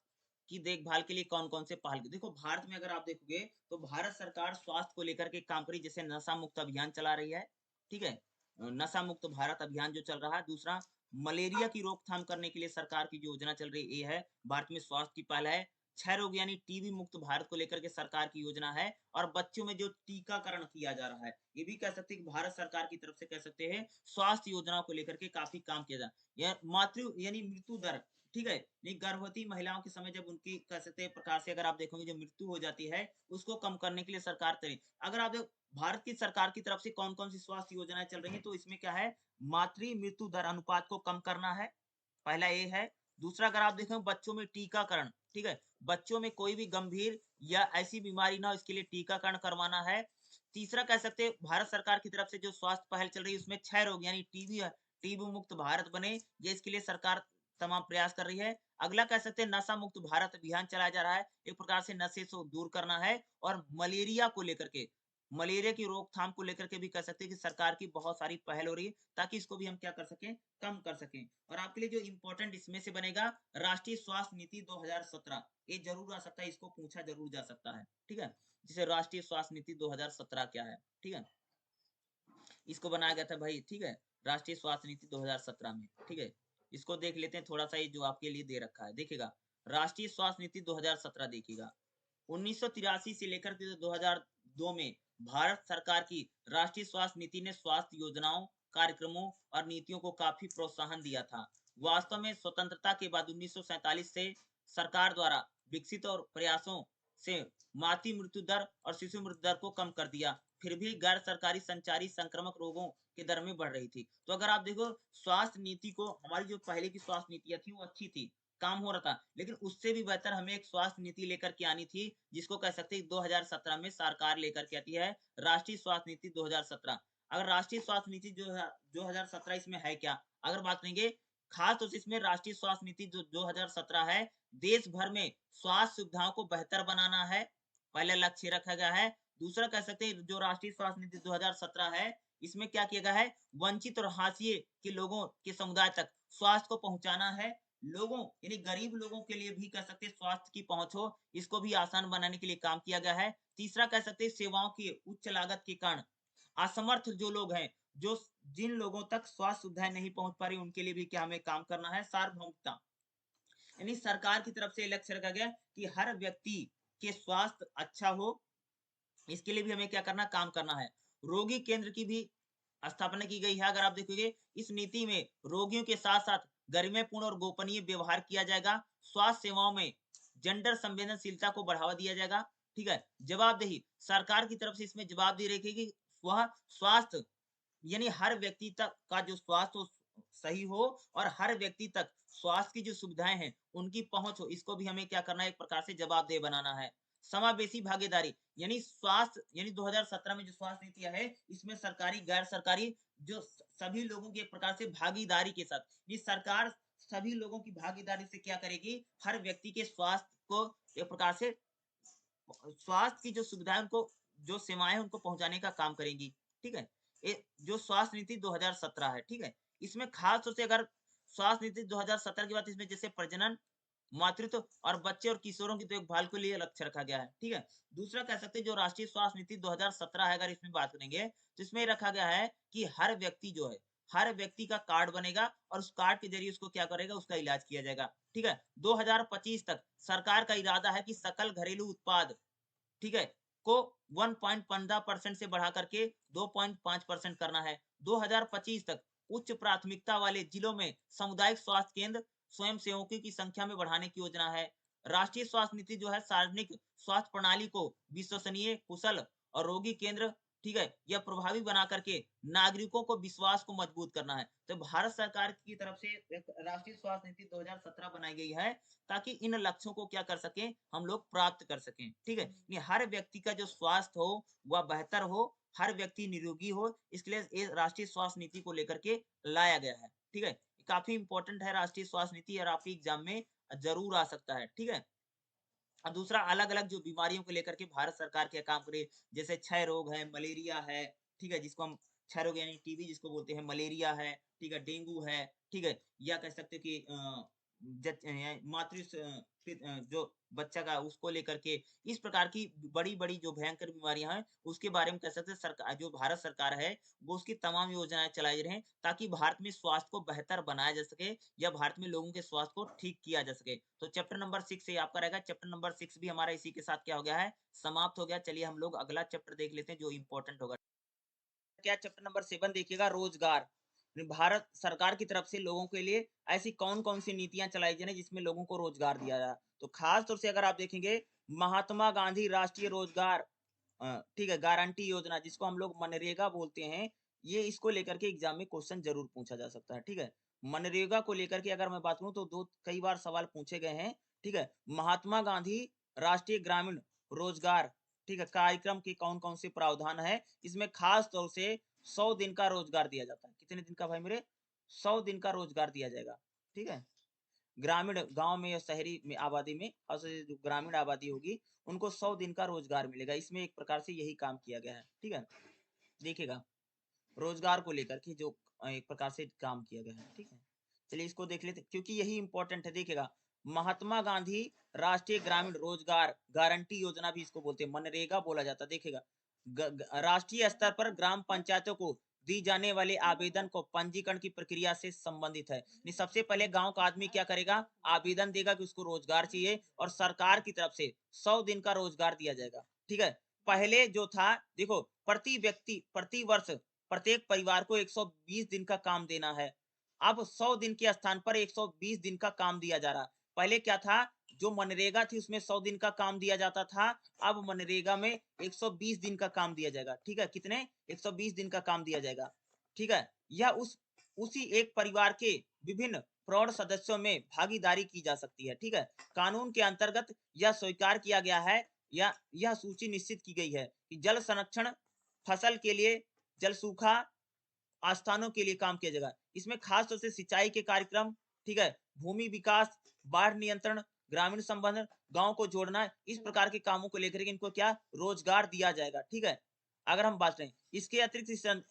की देखभाल के लिए कौन-कौन से पहल, देखो भारत में अगर आप देखोगे तो भारत सरकार स्वास्थ्य को लेकर के काम करी, जैसे नशा मुक्त अभियान चला रही है, ठीक है। नशा मुक्त भारत अभियान जो चल रहा है। दूसरा, मलेरिया की रोकथाम करने के लिए सरकार की जो योजना चल रही है, ये है। भारत में स्वास्थ्य की पहल है। क्षय रोग यानी टीबी मुक्त भारत को लेकर के सरकार की योजना है। और बच्चों में जो टीकाकरण किया जा रहा है, ये भी कह सकते हैं कि भारत सरकार की तरफ से कह सकते हैं स्वास्थ्य योजनाओं को लेकर के काफी काम किया जा रहा है। यह मातृ यानी मृत्यु दर, ठीक है, ये गर्भवती महिलाओं के समय जब उनकी कह सकते हैं प्रकार से अगर आप देखोगे जो मृत्यु हो जाती है, उसको कम करने के लिए सरकार करें। अगर आप भारत की सरकार की तरफ से कौन-कौन सी स्वास्थ्य योजनाएं चल रही हैं, तो इसमें क्या है, मातृ मृत्यु दर अनुपात को कम करना है, पहला ये है। दूसरा, अगर आप देखें बच्चों में टीकाकरण, ठीक है, बच्चों में कोई भी गंभीर या ऐसी बीमारी ना हो, इसके लिए टीकाकरण करवाना है। तीसरा, कह सकते हैं भारत सरकार की तरफ से जो स्वास्थ्य पहल चल रही है, उसमें क्षय रोग यानी टीबी है, टीबी मुक्त भारत बने, ये इसके लिए सरकार तमाम प्रयास कर रही है। अगला कह सकते हैं नशा मुक्त भारत अभियान चलाया जा रहा है, एक प्रकार से नशे से दूर करना है। और मलेरिया को लेकर के, मलेरिया की रोकथाम को लेकर के भी कह सकते हैं कि सरकार की बहुत सारी पहल हो रही है, ताकि इसको भी हम क्या कर सकें, कम कर सकें। और आपके लिए जो इम्पोर्टेंट इसमें से बनेगा, राष्ट्रीय स्वास्थ्य नीति 2017, ये जरूर आ सकता है, इसको पूछा जरूर जा सकता है, ठीक है। जैसे राष्ट्रीय स्वास्थ्य नीति 2017 क्या है, ठीक है, इसको बनाया गया था भाई, ठीक है, राष्ट्रीय स्वास्थ्य नीति 2017 में, ठीक है। इसको देख लेते हैं थोड़ा सा, ये जो आपके लिए दे रखा है, देखिएगा, राष्ट्रीय स्वास्थ्य नीति 2017 देखिएगा। 1983 से लेकर के 2002 में भारत सरकार की राष्ट्रीय स्वास्थ्य नीति ने स्वास्थ्य योजनाओं, कार्यक्रमों और नीतियों को काफी प्रोत्साहन दिया था। वास्तव में स्वतंत्रता के बाद 1947 से सरकार द्वारा विकसित और प्रयासों से मातृ मृत्यु दर और शिशु मृत्यु दर को कम कर दिया। फिर भी गैर सरकारी संचारी संक्रामक रोगों की दर में बढ़ रही थी। तो अगर आप देखो, स्वास्थ्य नीति को, हमारी जो पहले की स्वास्थ्य नीतियां थी वो अच्छी थी, काम हो रहा था, लेकिन उससे भी बेहतर हमें एक स्वास्थ्य नीति लेकर के आनी थी, जिसको कह सकते हैं 2017 में सरकार लेकर के आती है, राष्ट्रीय स्वास्थ्य नीति 2017। अगर राष्ट्रीय स्वास्थ्य नीति जो है 2017, इसमें है क्या, अगर बात करेंगे, खास तौर से इसमें राष्ट्रीय स्वास्थ्य नीति जो 2017 है, देश भर में स्वास्थ्य सुविधाओं को बेहतर बनाना है, पहले लक्ष्य रखा गया है। दूसरा, कह सकते हैं जो राष्ट्रीय स्वास्थ्य नीति 2017 है, इसमें क्या किया गया है, वंचित और हाशिए के लोगों के समुदाय तक स्वास्थ्य को पहुंचाना है। लोगों यानी गरीब लोगों के लिए भी कह सकते हैं स्वास्थ्य की पहुंच हो, इसको भी आसान बनाने के लिए काम किया गया है। तीसरा, कह सकते हैं सेवाओं की उच्च लागत के कारण असमर्थ जो लोग हैं, जो जिन लोगों तक स्वास्थ्य सुविधाएं नहीं पहुंच पा रही, उनके लिए भी क्या हमें काम करना है, सार्वभौमिकता, यानी सरकार की तरफ से लक्ष्य रखा गया कि हर व्यक्ति के स्वास्थ्य अच्छा हो, इसके लिए भी हमें क्या करना, काम करना है। रोगी केंद्र की भी स्थापना की गई है। अगर आप देखोगे, इस नीति में रोगियों के साथ-साथ गरिमापूर्ण और गोपनीय व्यवहार किया जाएगा। स्वास्थ्य सेवाओं में जेंडर संवेदनशीलता को बढ़ावा दिया जाएगा, ठीक है। जवाबदेही, सरकार की तरफ से इसमें जवाबदेही रखेगी, वह स्वास्थ्य यानी हर व्यक्ति तक का जो स्वास्थ्य हो सही हो, और हर व्यक्ति तक स्वास्थ्य की जो सुविधाएं हैं उनकी पहुंच हो, इसको भी हमें क्या करना है, एक प्रकार से जवाबदेह बनाना है। समावेशी भागीदारी, यानी स्वास्थ्य यानी 2017 में जो स्वास्थ्य नीतियां है, इसमें सरकारी गैर सरकारी जो सभी लोगों की एक प्रकार से भागीदारी के साथ, ये सरकार सभी लोगों की भागीदारी से क्या करेगी, हर व्यक्ति के स्वास्थ्य को एक प्रकार से, स्वास्थ्य की जो सुविधाएं उनको, जो सेवाएं उनको पहुंचाने का काम करेंगी, ठीक है। ये जो स्वास्थ्य नीति 2017 है, ठीक है, इसमें खास तौर से अगर स्वास्थ्य नीति 2017 की बात, इसमें जैसे प्रजनन, मातृत्व और बच्चे और किशोरों की देखभाल के लिए लक्ष्य रखा गया है, ठीक है। दूसरा, कह सकते हैं जो राष्ट्रीय स्वास्थ्य नीति 2017 है, अगर इसमें बात करेंगे, तो इसमें रखा गया है कि हर व्यक्ति जो है, हर व्यक्ति का कार्ड बनेगा, और उस कार्ड के जरिए उसको क्या करेगा, उसका इलाज किया जाएगा, ठीक है। 2025 तक सरकार का इरादा है कि सकल घरेलू उत्पाद, ठीक है, को 1.15% से बढ़ा करके 2.5% करना है। 2025 तक उच्च प्राथमिकता वाले जिलों में सामुदायिक स्वास्थ्य केंद्र स्वयं सेवकों की संख्या में बढ़ाने की योजना है। राष्ट्रीय स्वास्थ्य नीति जो है सार्वजनिक स्वास्थ्य प्रणाली को विश्वसनीय, कुशल और रोगी केंद्र, ठीक है, यह प्रभावी बना करके नागरिकों को विश्वास को मजबूत करना है। तो भारत सरकार की तरफ से एक राष्ट्रीय स्वास्थ्य नीति 2017 बनाई गई है, ताकि इन लक्ष्यों को क्या कर सकें, हम लोग प्राप्त कर सकें, ठीक है। ये हर व्यक्ति का जो स्वास्थ्य हो वह बेहतर हो, हर व्यक्ति निरोगी हो, इसके लिए ये राष्ट्रीय स्वास्थ्य नीति को लेकर के लाया गया है, ठीक है। काफी इंपॉर्टेंट है राष्ट्रीय स्वास्थ्य नीति और आपके एग्जाम में जरूर आ सकता है, ठीक है। और दूसरा अलग-अलग जो बीमारियों को लेकर के भारत सरकार क्या काम करे, जैसे क्षय रोग है, मलेरिया है, ठीक है? जिसको हम क्षय रोग यानी टीबी जिसको बोलते हैं, मलेरिया है, ठीक है? डेंगू है, ठीक है? या कह सकते हो कि मातृ जो बच्चा का उसको लेकर के इस प्रकार की बड़ी-बड़ी जो भयंकर बीमारियाँ हैं, उसके बारे में कह सकते हैं सरकार जो भारत सरकार है, वो उसकी तमाम योजनाएँ चलाई रहे हैं, ताकि भारत में स्वास्थ्य को बेहतर बनाया जा सके या भारत में लोगों के स्वास्थ्य को ठीक किया जा सके। तो चैप्टर नंबर 6 ये आपका रहेगा। चैप्टर नंबर 6 भी हमारा इसी के साथ क्या हो गया है, समाप्त हो गया। चलिए हम लोग अगला चैप्टर देख लेते हैं जो इम्पोर्टेंट होगा। क्या चैप्टर नंबर 7 देखिएगा रोजगार। भारत सरकार की तरफ से लोगों के लिए ऐसी कौन-कौन सी नीतियाँ चलाई जा रही हैं जिसमें लोगों को रोजगार दिया जाए। तो खास तौर से अगर आप देखेंगे महात्मा गांधी राष्ट्रीय रोजगार ठीक है, गारंटी योजना जिसको हम लोग मनरेगा बोलते हैं, ये इसको लेकर के एग्जाम में क्वेश्चन ज़रूर पूछा जा सकता है, ठीक है? मनरेगा को लेकर के अगर मैं बात करूँ तो 2 कई बार सवाल पूछे गए हैं, ठीक है? महात्मा गांधी राष्ट्रीय ग्रामीण रोजगार, ठीक है, कार्यक्रम के कौन-कौन से प्रावधान हैं? इसमें खास तौर से 100 दिन का रोजगार दिया जाता है। कितने दिन का भाई मेरे? 100 दिन का रोजगार दिया जाएगा, ठीक है? ग्रामीण गाँव में या शहरी में आबादी में खास तौर से जो ग्रामीण आबादी होगी, उनको 100 दिन का रोजगार मिलेगा। इसमें एक प्रकार से यही काम किया गया है, ठीक है? देखिएगा, रोजगार को लेकर के जो एक प्रकार से काम किया गया है, ठीक है? चलिए इसको देख लेते हैं क्योंकि यही इम्पोर्टेंट है, देखिएगा। महात्मा गांधी राष्ट्रीय ग्रामीण रोजगार गारंटी योजना भी इसको बोलते हैं, मनरेगा बोला जाता है, देखिएगा। राष्ट्रीय स्तर पर ग्राम पंचायतों को दी जाने वाले आवेदन को पंजीकरण की प्रक्रिया से संबंधित है। नहीं, सबसे पहले गांव का आदमी क्या करेगा? आवेदन देगा कि उसको रोजगार चाहिए और सरकार की तरफ से 100 दिन का रोजगार दिया जाएगा, ठीक है? पहले जो था देखो प्रति व्यक्ति प्रति वर्ष प्रत्येक परिवार को 120 दिन का काम देना है। अब 100 दिन के स्थान पर 120 दिन का काम दिया जा रहा है। पहले क्या था? जो मनरेगा थी उसमें 100 दिन का काम दिया जाता था। अब मनरेगा में 120 दिन का काम दिया जाएगा, ठीक है? कितने? 120 दिन का काम दिया जाएगा, ठीक है? यह उसी एक परिवार के विभिन्न प्रौढ़ सदस्यों में भागीदारी की जा सकती है, ठीक है? कानून के अंतर्गत यह स्वीकार किया गया है या यह सूची निश्चित की गई है कि जल संरक्षण, फसल के लिए जल सूखा आस्थानों के लिए काम किया जाएगा। इसमें खास तौर से सिंचाई के कार्यक्रम, ठीक है? भूमि विकास, बाढ़ नियंत्रण, ग्रामीण संबंध, गाँव को जोड़ना, इस प्रकार के कामों को लेकर के इनको क्या रोजगार दिया जाएगा, ठीक है? अगर हम बात करें, इसके अतिरिक्त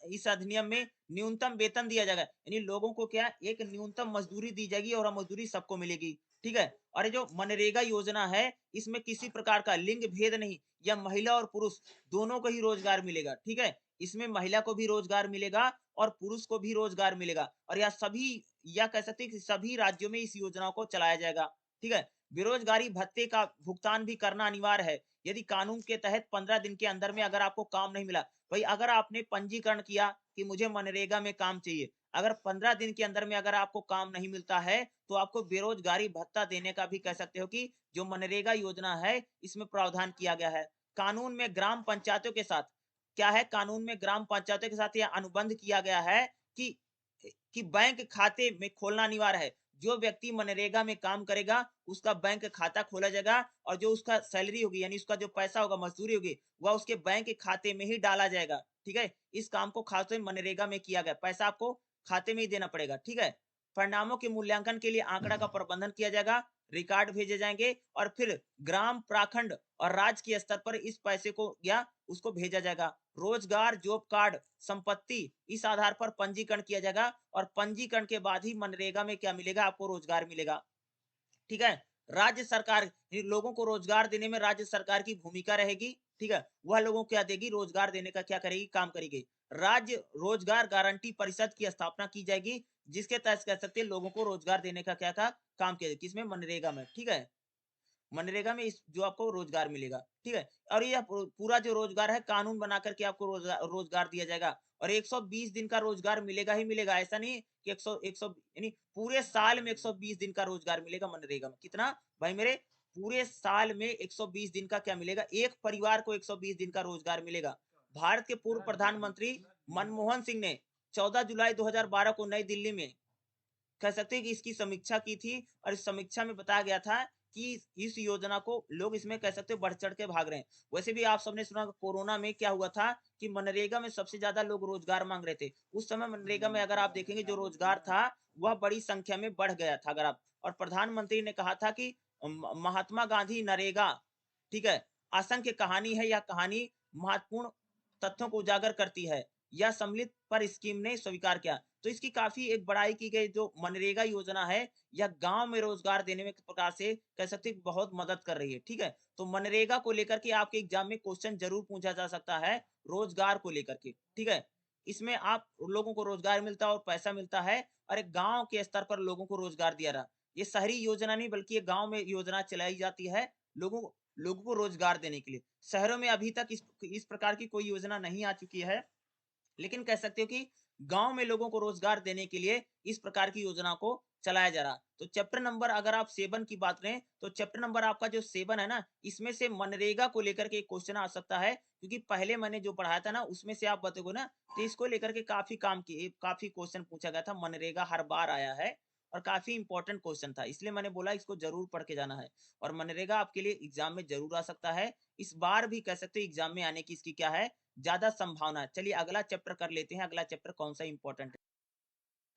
इस अधिनियम में न्यूनतम वेतन दिया जाएगा, यानी लोगों को क्या एक न्यूनतम मजदूरी दी जाएगी और मजदूरी सबको मिलेगी, ठीक है? और ये जो मनरेगा योजना है, इसमें किसी प्रकार का लिंग भेद नहीं या महिला और पुरुष दोनों को ही रोजगार मिलेगा, ठीक है? इसमें महिला को भी रोजगार मिलेगा और पुरुष को भी रोजगार मिलेगा और यह सभी या कह सकते हैं कि सभी राज्यों में इस योजना को चलाया जाएगा, ठीक है? बेरोजगारी भत्ते का भुगतान भी करना अनिवार्य है। यदि कानून के तहत 15 दिन के अंदर में अगर आपको काम नहीं मिला, भाई अगर आपने पंजीकरण किया कि मुझे मनरेगा में काम चाहिए, अगर 15 दिन के अंदर में अगर आपको काम नहीं मिलता है, तो आपको बेरोजगारी भत्ता देने का भी कह सकते हो कि जो मनरेगा योजना है, इसमें प्रावधान किया गया है। कानून में ग्राम पंचायतों के साथ क्या है? कानून में ग्राम पंचायतों के साथ यह अनुबंध किया गया है कि बैंक खाते में खोलना अनिवार्य है। जो व्यक्ति मनरेगा में काम करेगा, उसका बैंक खाता खोला जाएगा और जो उसका सैलरी होगी यानी उसका जो पैसा होगा, मज़दूरी होगी, वह उसके बैंक के खाते में ही डाला जाएगा, ठीक है? इस काम को खास तौर से मनरेगा में किया गया। पैसा आपको खाते में ही देना पड़ेगा, ठीक है? परिणामों के मूल्यांकन के लिए आंकड़ा का प्रबंधन किया जाएगा, रिकॉर्ड भेजे जाएँगे और फिर ग्राम, प्रखंड और राज्य के स्तर पर इस पैसे को या उसको भेजा जाएगा। रोजगार, जॉब कार्ड, संपत्ति इस आधार पर पंजीकरण किया जाएगा और पंजीकरण के बाद ही मनरेगा में क्या मिलेगा? आपको रोजगार मिलेगा, ठीक है? राज्य सरकार लोगों को रोजगार देने में राज्य सरकार की भूमिका रहेगी, ठीक है? वह लोगों को क्या देगी? रोजगार देने का क्या करेगी? काम करेगी। राज्य रोजगार गारंटी परिषद की स्थापना की जाएगी, जिसके तहत कह सकते हैं लोगों को रोजगार देने का क्या था? काम किया किसमें? मनरेगा में, ठीक है? मनरेगा में इस जो आपको रोजगार मिलेगा, ठीक है? और ये पूरा जो रोजगार है कानून बना करके आपको रोजगार दिया जाएगा और 120 दिन का रोजगार मिलेगा ही मिलेगा। ऐसा नहीं कि 100 यानी पूरे साल में 120 दिन का रोजगार मिलेगा मनरेगा में। कितना? भाई मेरे पूरे साल में 120 दिन का क्या मिलेगा? एक परिवार को 120 दिन का रोजगार मिलेगा। भारत के पूर्व प्रधानमंत्री मनमोहन सिंह ने 14 जुलाई 2012 को नई दिल्ली में कह सकते हैं कि इसकी समीक्षा की थी और इस समीक्षा में बताया गया था कि इस योजना को लोग इसमें कह सकते हो बढ़-चढ़ के भाग रहे हैं। वैसे भी आप सबने सुना कोरोना में क्या हुआ था कि मनरेगा में सबसे ज़्यादा लोग रोज़गार माँग रहे थे। उस समय मनरेगा में अगर आप देखेंगे जो रोज़गार था, वह बड़ी संख्या में बढ़ गया था अगर आप और प्रधानमंत्री ने कहा था कि महात्मा गांधी नरेगा, ठीक है? असंख्य कहानी है, यह कहानी महत्वपूर्ण तथ्यों को उजागर करती है। यह सम्मिलित पर स्कीम ने स्वीकार किया। तो इसकी काफ़ी एक बड़ाई की गई जो मनरेगा योजना है, यह गाँव में रोज़गार देने में एक प्रकार से कह सकते हैं बहुत मदद कर रही है, ठीक है? तो मनरेगा को लेकर के आपके एग्ज़ाम में क्वेश्चन ज़रूर पूछा जा सकता है, रोज़गार को लेकर के, ठीक है? इसमें आप लोगों को रोज़गार मिलता है और पैसा मिलता है और एक गाँव के स्तर पर लोगों को रोज़गार दिया रहा। ये शहरी योजना नहीं बल्कि ये गाँव में योजना चलाई जाती है, लोगों को रोज़गार देने के लिए। शहरों में अभी तक इस प्रकार की कोई योजना नहीं आ चुकी है। लेकिन कह सकते हो कि गाँव में लोगों को रोज़गार देने के लिए इस प्रकार की योजना को चलाया जा रहा। तो चैप्टर नंबर अगर आप 7 की बात करें, तो चैप्टर नंबर आपका जो 7 है ना, इसमें से मनरेगा को लेकर के एक क्वेश्चन आ सकता है, क्योंकि पहले मैंने जो पढ़ाया था ना, उसमें से आप बताओगे ना, तो इसको लेकर के काफ़ी क्वेश्चन पूछा गया था। मनरेगा हर बार आया है और काफ़ी इम्पोर्टेंट क्वेश्चन था, इसलिए मैंने बोला इसको ज़रूर पढ़ के जाना है और मनरेगा आपके लिए एग्ज़ाम में ज़रूर आ सकता है। इस बार भी कह सकते हो एग्ज़ाम में आने की इसकी क्या है, ज़्यादा संभावना है। चलिए अगला चैप्टर कर लेते हैं, अगला चैप्टर कौन-सा इम्पोर्टेंट है।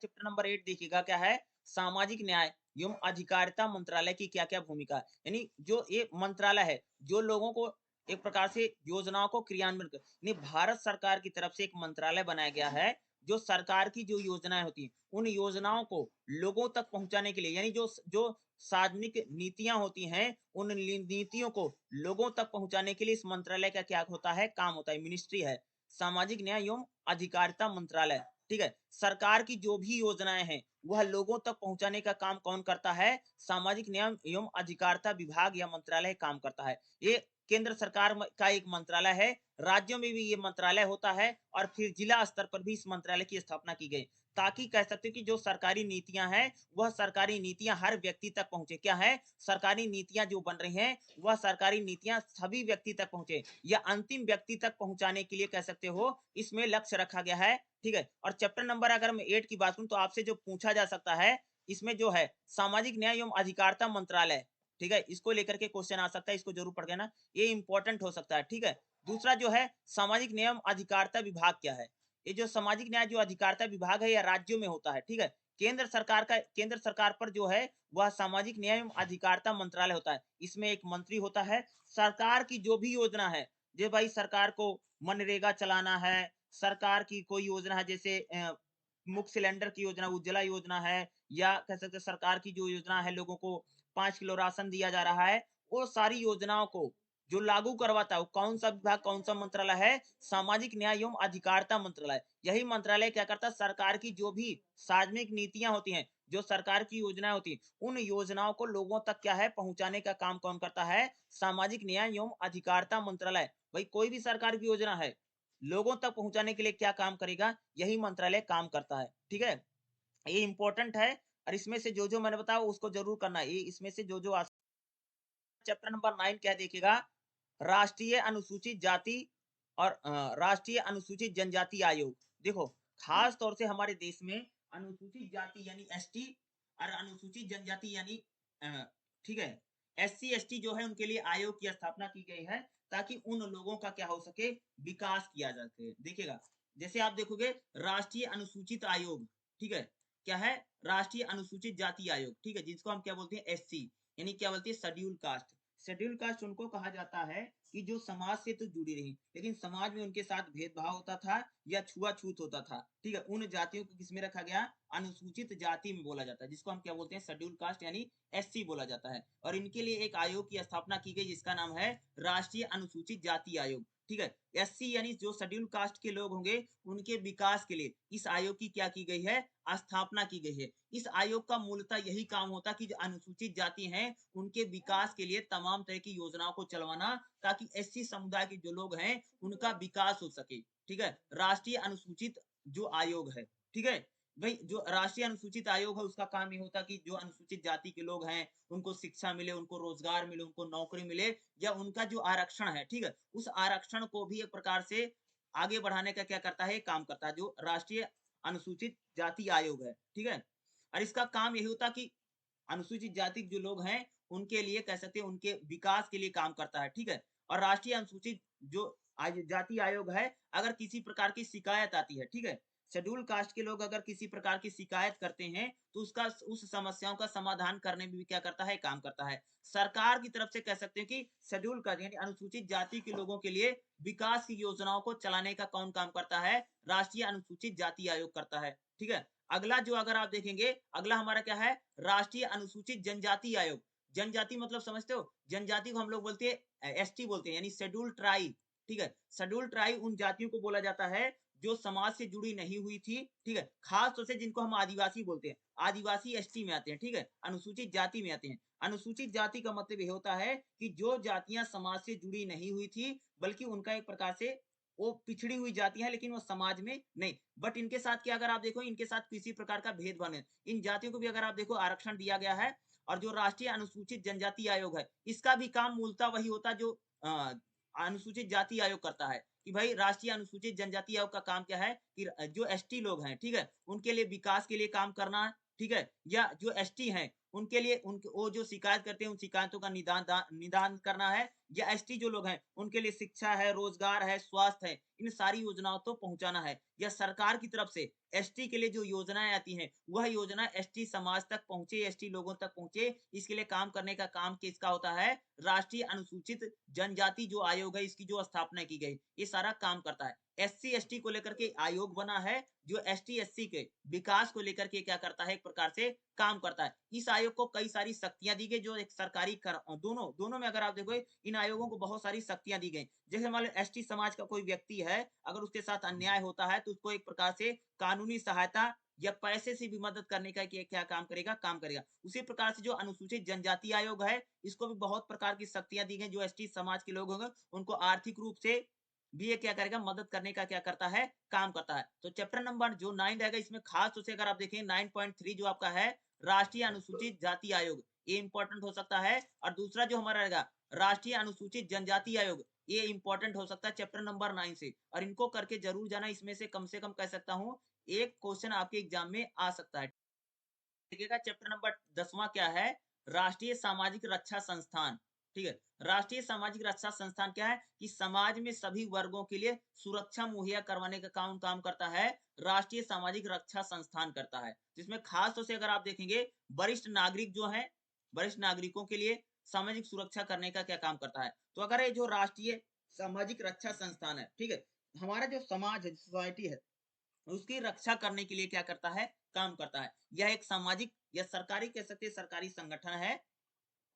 चैप्टर नंबर 8 देखिएगा क्या है, सामाजिक न्याय एवं अधिकारिता मंत्रालय की क्या-क्या भूमिका है। यानी जो ये मंत्रालय है, जो लोगों को एक प्रकार से योजनाओं को क्रियान्वयन कर यानी भारत सरकार की तरफ से एक मंत्रालय बनाया गया है, जो सरकार की जो योजनाएँ होती हैं, उन योजनाओं को लोगों तक पहुँचाने के लिए यानी जो सार्वजनिक नीतियाँ होती हैं, उन नीतियों को लोगों तक पहुँचाने के लिए इस मंत्रालय का क्या होता है, काम होता है, मिनिस्ट्री है। सामाजिक न्याय एवं अधिकारिता मंत्रालय, ठीक है? सरकार की जो भी योजनाएँ हैं, वह लोगों तक पहुँचाने का काम कौन करता है? सामाजिक न्याय एवं अधिकारिता विभाग या मंत्रालय काम करता है। ये केंद्र सरकार का एक मंत्रालय है, राज्यों में भी ये मंत्रालय होता है और फिर जिला स्तर पर भी इस मंत्रालय की स्थापना की गई, ताकि कह सकते हैं कि जो सरकारी नीतियाँ हैं, वह सरकारी नीतियाँ हर व्यक्ति तक पहुँचे। क्या है? सरकारी नीतियाँ जो बन रही हैं, वह सरकारी नीतियाँ सभी व्यक्ति तक पहुँचे या अंतिम व्यक्ति तक पहुँचाने के लिए कह सकते हो, इसमें लक्ष्य रखा गया है, ठीक है? और चैप्टर नंबर अगर मैं 8 की बात करूँ तो आपसे जो पूछा जा सकता है, इसमें जो है सामाजिक न्याय एवं अधिकारिता मंत्रालय, ठीक है? इसको लेकर के क्वेश्चन आ सकता है, इसको ज़रूर पढ़ लेना, ये इम्पोर्टेंट हो सकता है, ठीक है? दूसरा जो है सामाजिक न्याय एवं अधिकारिता विभाग क्या है? ये जो सामाजिक न्याय जो अधिकारिता विभाग है, यह राज्यों में होता है, ठीक है? केंद्र सरकार पर जो है, वह सामाजिक न्याय एवं अधिकारिता मंत्रालय होता है। इसमें एक मंत्री होता है, सरकार की जो भी योजना है, जे भाई सरकार को मनरेगा चलाना है, सरकार की कोई योजना है जैसे मुफ्त सिलेंडर की योजना, उज्ज्वला योजना है या कह सकते हैं सरकार की जो योजना है लोगों को 5 किलो राशन दिया जा रहा है, वो सारी योजनाओं को जो लागू करवाता है, वो कौन-सा विभाग, कौन-सा मंत्रालय है? सामाजिक न्याय एवं अधिकारिता मंत्रालय। यही मंत्रालय क्या करता है, सरकार की जो भी सार्वजनिक नीतियाँ होती हैं, जो सरकार की योजनाएँ होती हैं, उन योजनाओं को लोगों तक क्या है, पहुँचाने का काम कौन करता है? सामाजिक न्याय एवं अधिकारिता मंत्रालय। भाई कोई भी सरकार की योजना है, लोगों तक पहुँचाने के लिए क्या काम करेगा? यही मंत्रालय काम करता है, ठीक है? ये इम्पोर्टेंट है और इसमें से जो-जो मैंने बताया उसको ज़रूर करना है। ये इसमें से जो-जो चैप्टर नंबर 9 क्या देखिएगा, राष्ट्रीय अनुसूचित जाति और राष्ट्रीय अनुसूचित जनजाति आयोग। देखो, खास तौर से हमारे देश में अनुसूचित जाति यानी एसटी और अनुसूचित जनजाति यानी अ, ठीक है, एससी एसटी जो है उनके लिए आयोग की स्थापना की गई है ताकि उन लोगों का क्या हो सके, विकास किया जा सके। देखिएगा, जैसे आप देखोगे राष्ट्रीय अनुसूचित आयोग, ठीक है, क्या है? राष्ट्रीय अनुसूचित जाति आयोग, ठीक है, जिसको हम क्या बोलते हैं एससी यानी क्या बोलती है शेड्यूल कास्ट। शेड्यूल कास्ट उनको कहा जाता है कि जो समाज से तो जुड़ी रही, लेकिन समाज में उनके साथ भेदभाव होता था या छुआछूत होता था, ठीक है? उन जातियों को किसमें रखा गया? अनुसूचित जाति में बोला जाता है, जिसको हम क्या बोलते हैं? शेड्यूल कास्ट यानी एससी बोला जाता है और इनके लिए एक आयोग की स्थापना की गई जिसका नाम है राष्ट्रीय अनुसूचित जाति आयोग, ठीक है? एससी यानी जो शेड्यूल कास्ट के लोग होंगे, उनके विकास के लिए इस आयोग की क्या की गई है? स्थापना की गई है। इस आयोग का मूलतः यही काम होता है कि जो अनुसूचित जाति हैं, उनके विकास के लिए तमाम तरह की योजनाओं को चलवाना ताकि एससी समुदाय के जो लोग हैं, उनका विकास हो सके, ठीक है? राष्ट्रीय अनुसूचित जो आयोग है, ठीक है? भई जो राष्ट्रीय अनुसूचित आयोग है उसका काम ये होता है कि जो अनुसूचित जाति के लोग हैं, उनको शिक्षा मिले, उनको रोज़गार मिले, उनको नौकरी मिले या उनका जो आरक्षण है, ठीक है? उस आरक्षण को भी एक प्रकार से आगे बढ़ाने का क्या करता है? काम करता है, जो राष्ट्रीय अनुसूचित जाति आयोग है, ठीक है? और इसका काम यही होता है कि अनुसूचित जाति के जो लोग हैं, उनके लिए कह सकते हैं उनके विकास के लिए काम करता है, ठीक है? और राष्ट्रीय अनुसूचित जो जाति आयोग है, अगर किसी प्रकार की शिकायत आती है, ठीक है? शेड्यूल कास्ट के लोग अगर किसी प्रकार की शिकायत करते हैं, तो उसका उस समस्याओं का समाधान करने में भी क्या करता है, काम करता है। सरकार की तरफ से कह सकते हैं कि शेड्यूल कास्ट यानी अनुसूचित जाति के लोगों के लिए विकास की योजनाओं को चलाने का कौन काम करता है? राष्ट्रीय अनुसूचित जाति आयोग करता है, ठीक है? अगला जो अगर आप देखेंगे, अगला हमारा क्या है? राष्ट्रीय अनुसूचित जनजाति आयोग। जनजाति मतलब समझते हो? जनजाति को हम लोग बोलते हैं एसटी बोलते हैं यानी शेड्यूल ट्राइब, ठीक है? शेड्यूल ट्राइब उन जातियों को बोला जाता है जो समाज से जुड़ी नहीं हुई थी, ठीक है? खास तौर से जिनको हम आदिवासी बोलते हैं। आदिवासी एसटी में आते हैं, ठीक है? अनुसूचित जाति में आते हैं। अनुसूचित जाति का मतलब ये होता है कि जो जातियाँ समाज से जुड़ी नहीं हुई थी, बल्कि उनका एक प्रकार से वो पिछड़ी हुई जातियाँ हैं, लेकिन वो समाज में नहीं। बट इनके साथ क्या अगर आप देखो, इनके साथ किसी प्रकार का भेदभाव नहीं। इन जातियों को भी अगर आप देखो आरक्षण दिया गया है और जो राष्ट्रीय अनुसूचित जनजाति आयोग है, इसका भी काम मूलतः वही होता है जो अनुसूचित जाति आयोग करता है कि भाई राष्ट्रीय अनुसूचित जनजाति आयोग का काम क्या है कि जो एसटी लोग हैं, ठीक है? उनके लिए विकास के लिए काम करना, ठीक है? या जो एसटी हैं, उनके लिए उनके वो जो शिकायत करते हैं, उन शिकायतों का निदान करना है या एसटी जो लोग हैं, उनके लिए शिक्षा है, रोजगार है, स्वास्थ्य है, इन सारी योजनाओं तो पहुँचाना है। या सरकार की तरफ से एसटी के लिए जो योजनाएँ आती हैं, वह योजना एसटी समाज तक पहुँचे, एसटी लोगों तक पहुँचे, इसके लिए काम करने का काम किसका होता है? राष्ट्रीय अनुसूचित जनजाति जो आयोग है, इसकी जो स्थापना की गई, ये सारा काम करता है। एससी, एसटी को लेकर के आयोग बना है, जो एसटी, एससी के विकास को लेकर के क्या करता है, एक प्रकार से काम करता है। इस आयोग को कई सारी शक्तियाँ दी गई, जो एक सरकारी दोनों में अगर आप देखोगे, इन आयोगों को बहुत सारी शक्तियाँ दी गई। जैसे मान लो एसटी समाज का कोई व्यक्ति है, अगर उसके साथ अन्याय होता है, तो उसको एक प्रकार से कानूनी सहायता या पैसे से भी मदद करने का कि क्या काम करेगा, काम करेगा। उसी प्रकार से जो अनुसूचित जनजाति आयोग है, इसको भी बहुत प्रकार की शक्तियाँ दी गई, जो एसटी समाज के लोग होंगे, उनको आर्थिक रूप से भी ये क्या करेगा, मदद करने का क्या करता है, काम करता है। तो चैप्टर नंबर जो 9 रहेगा, इसमें खास तौर से अगर आप देखें 9.3 जो आपका है, राष्ट्रीय अनुसूचित जाति आयोग, ये इंपॉर्टेंट हो सकता है। और दूसरा जो हमारा रहेगा, राष्ट्रीय अनुसूचित जनजाति आयोग, ये इंपॉर्टेंट हो सकता है चैप्टर नंबर 9 से। और इनको करके जरूर जाना, इसमें से कम कह सकता हूँ, एक क्वेश्चन आपके एग्जाम में आ सकता है। देखिएगा चैप्टर नंबर 10वां क्या है, राष्ट्रीय सामाजिक रक्षा संस्थान, ठीक है? राष्ट्रीय सामाजिक रक्षा संस्थान क्या है कि समाज में सभी वर्गों के लिए सुरक्षा मुहैया करवाने का काम करता है, राष्ट्रीय सामाजिक रक्षा संस्थान करता है। जिसमें खास तौर से अगर आप देखेंगे, वरिष्ठ नागरिक जो है, वरिष्ठ नागरिकों के लिए सामाजिक सुरक्षा करने का क्या काम करता है। तो अगर ये जो राष्ट्रीय सामाजिक रक्षा संस्थान है, ठीक है, हमारा जो समाज है, सोसाइटी है, उसकी रक्षा करने के लिए क्या करता है, काम करता है। यह एक सामाजिक या सरकारी कह सकते हैं, सरकारी संगठन है,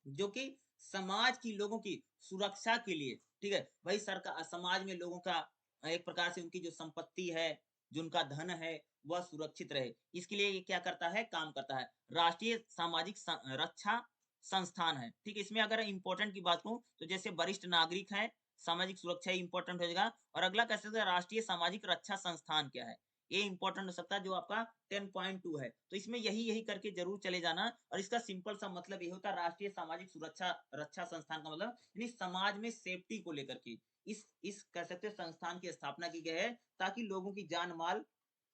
जो कि समाज की लोगों की सुरक्षा के लिए, ठीक है? भाई सरकार समाज में लोगों का एक प्रकार से उनकी जो संपत्ति है, जो उनका धन है, वह सुरक्षित रहे। इसके लिए ये क्या करता है, काम करता है। राष्ट्रीय सामाजिक रक्षा संस्थान है, ठीक है? इसमें अगर इम्पोर्टेंट की बात करूँ, तो जैसे वरिष्ठ नागरिक हैं, सामाजिक सुरक्षा इम्पोर्टेंट हो जाएगा। और अगला कह सकते हैं राष्ट्रीय सामाजिक रक्षा संस्थान क्या है? ये इंपॉर्टेंट हो सकता है, जो आपका 10.2 है। तो इसमें यही करके जरूर चले जाना। और इसका सिंपल सा मतलब ये होता है, राष्ट्रीय सामाजिक सुरक्षा रक्षा संस्थान का मतलब यानी समाज में सेफ्टी को लेकर के इस कह सकते हैं संस्थान की स्थापना की गई है, ताकि लोगों की जान माल,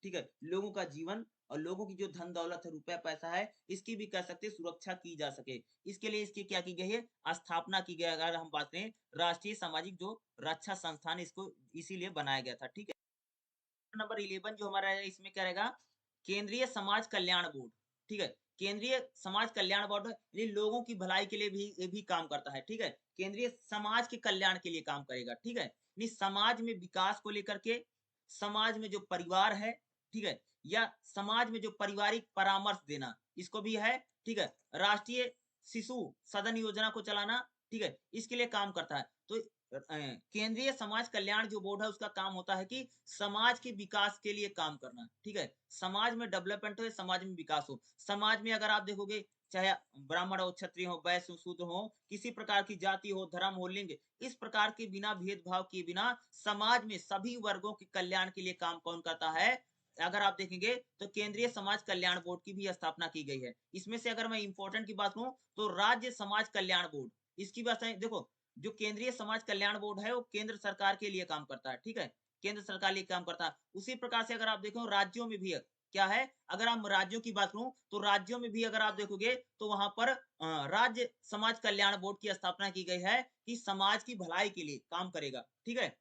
ठीक है, लोगों का जीवन और लोगों की जो धन दौलत है, रुपया पैसा है, इसकी भी कह सकते हैं सुरक्षा की जा सके। इसके लिए इसकी क्या की गई है, स्थापना की गई है। अगर हम बात करें, राष्ट्रीय सामाजिक जो रक्षा संस्थान, इसको इसीलिए बनाया गया था, ठीक है? नंबर 11 जो हमारा है, इसमें क्या रहेगा, केंद्रीय समाज कल्याण बोर्ड, ठीक है? केंद्रीय समाज कल्याण बोर्ड ये लोगों की भलाई के लिए भी ये भी काम करता है, ठीक है? केंद्रीय समाज के कल्याण के लिए काम करेगा, ठीक है? यानी समाज में विकास को लेकर के, समाज में जो परिवार है, ठीक है, या समाज में जो पारिवारिक परामर्श देना, इसको भी है, ठीक है? राष्ट्रीय शिशु सदन योजना को चलाना, ठीक है, इसके लिए काम करता है। तो केंद्रीय समाज कल्याण जो बोर्ड है, उसका काम होता है कि समाज के विकास के लिए काम करना, ठीक है? समाज में डेवलपमेंट हो, समाज में विकास हो। समाज में अगर आप देखोगे, चाहे ब्राह्मण हो, क्षत्रिय हो, वैश्य हो, शूद्र हो, किसी प्रकार की जाति हो, धर्म हो, लिंग, इस प्रकार के बिना भेदभाव किए बिना समाज में सभी वर्गों के कल्याण के लिए काम कौन करता है? अगर आप देखेंगे, तो केंद्रीय समाज कल्याण बोर्ड की भी स्थापना की गई है। इसमें से अगर मैं इंपॉर्टेंट की बात करूं, तो राज्य समाज कल्याण बोर्ड, इसकी बात देखो, जो केंद्रीय समाज कल्याण बोर्ड है, वो केंद्र सरकार के लिए काम करता है, ठीक है? केंद्र सरकार के लिए काम करता है। उसी प्रकार से अगर आप देखो, राज्यों में भी है, क्या है, अगर हम राज्यों की बात करूं तो राज्यों में भी अगर आप देखोगे तो वहां पर राज्य समाज कल्याण बोर्ड की स्थापना की गई है कि समाज की भलाई के लिए काम करेगा। ठीक है,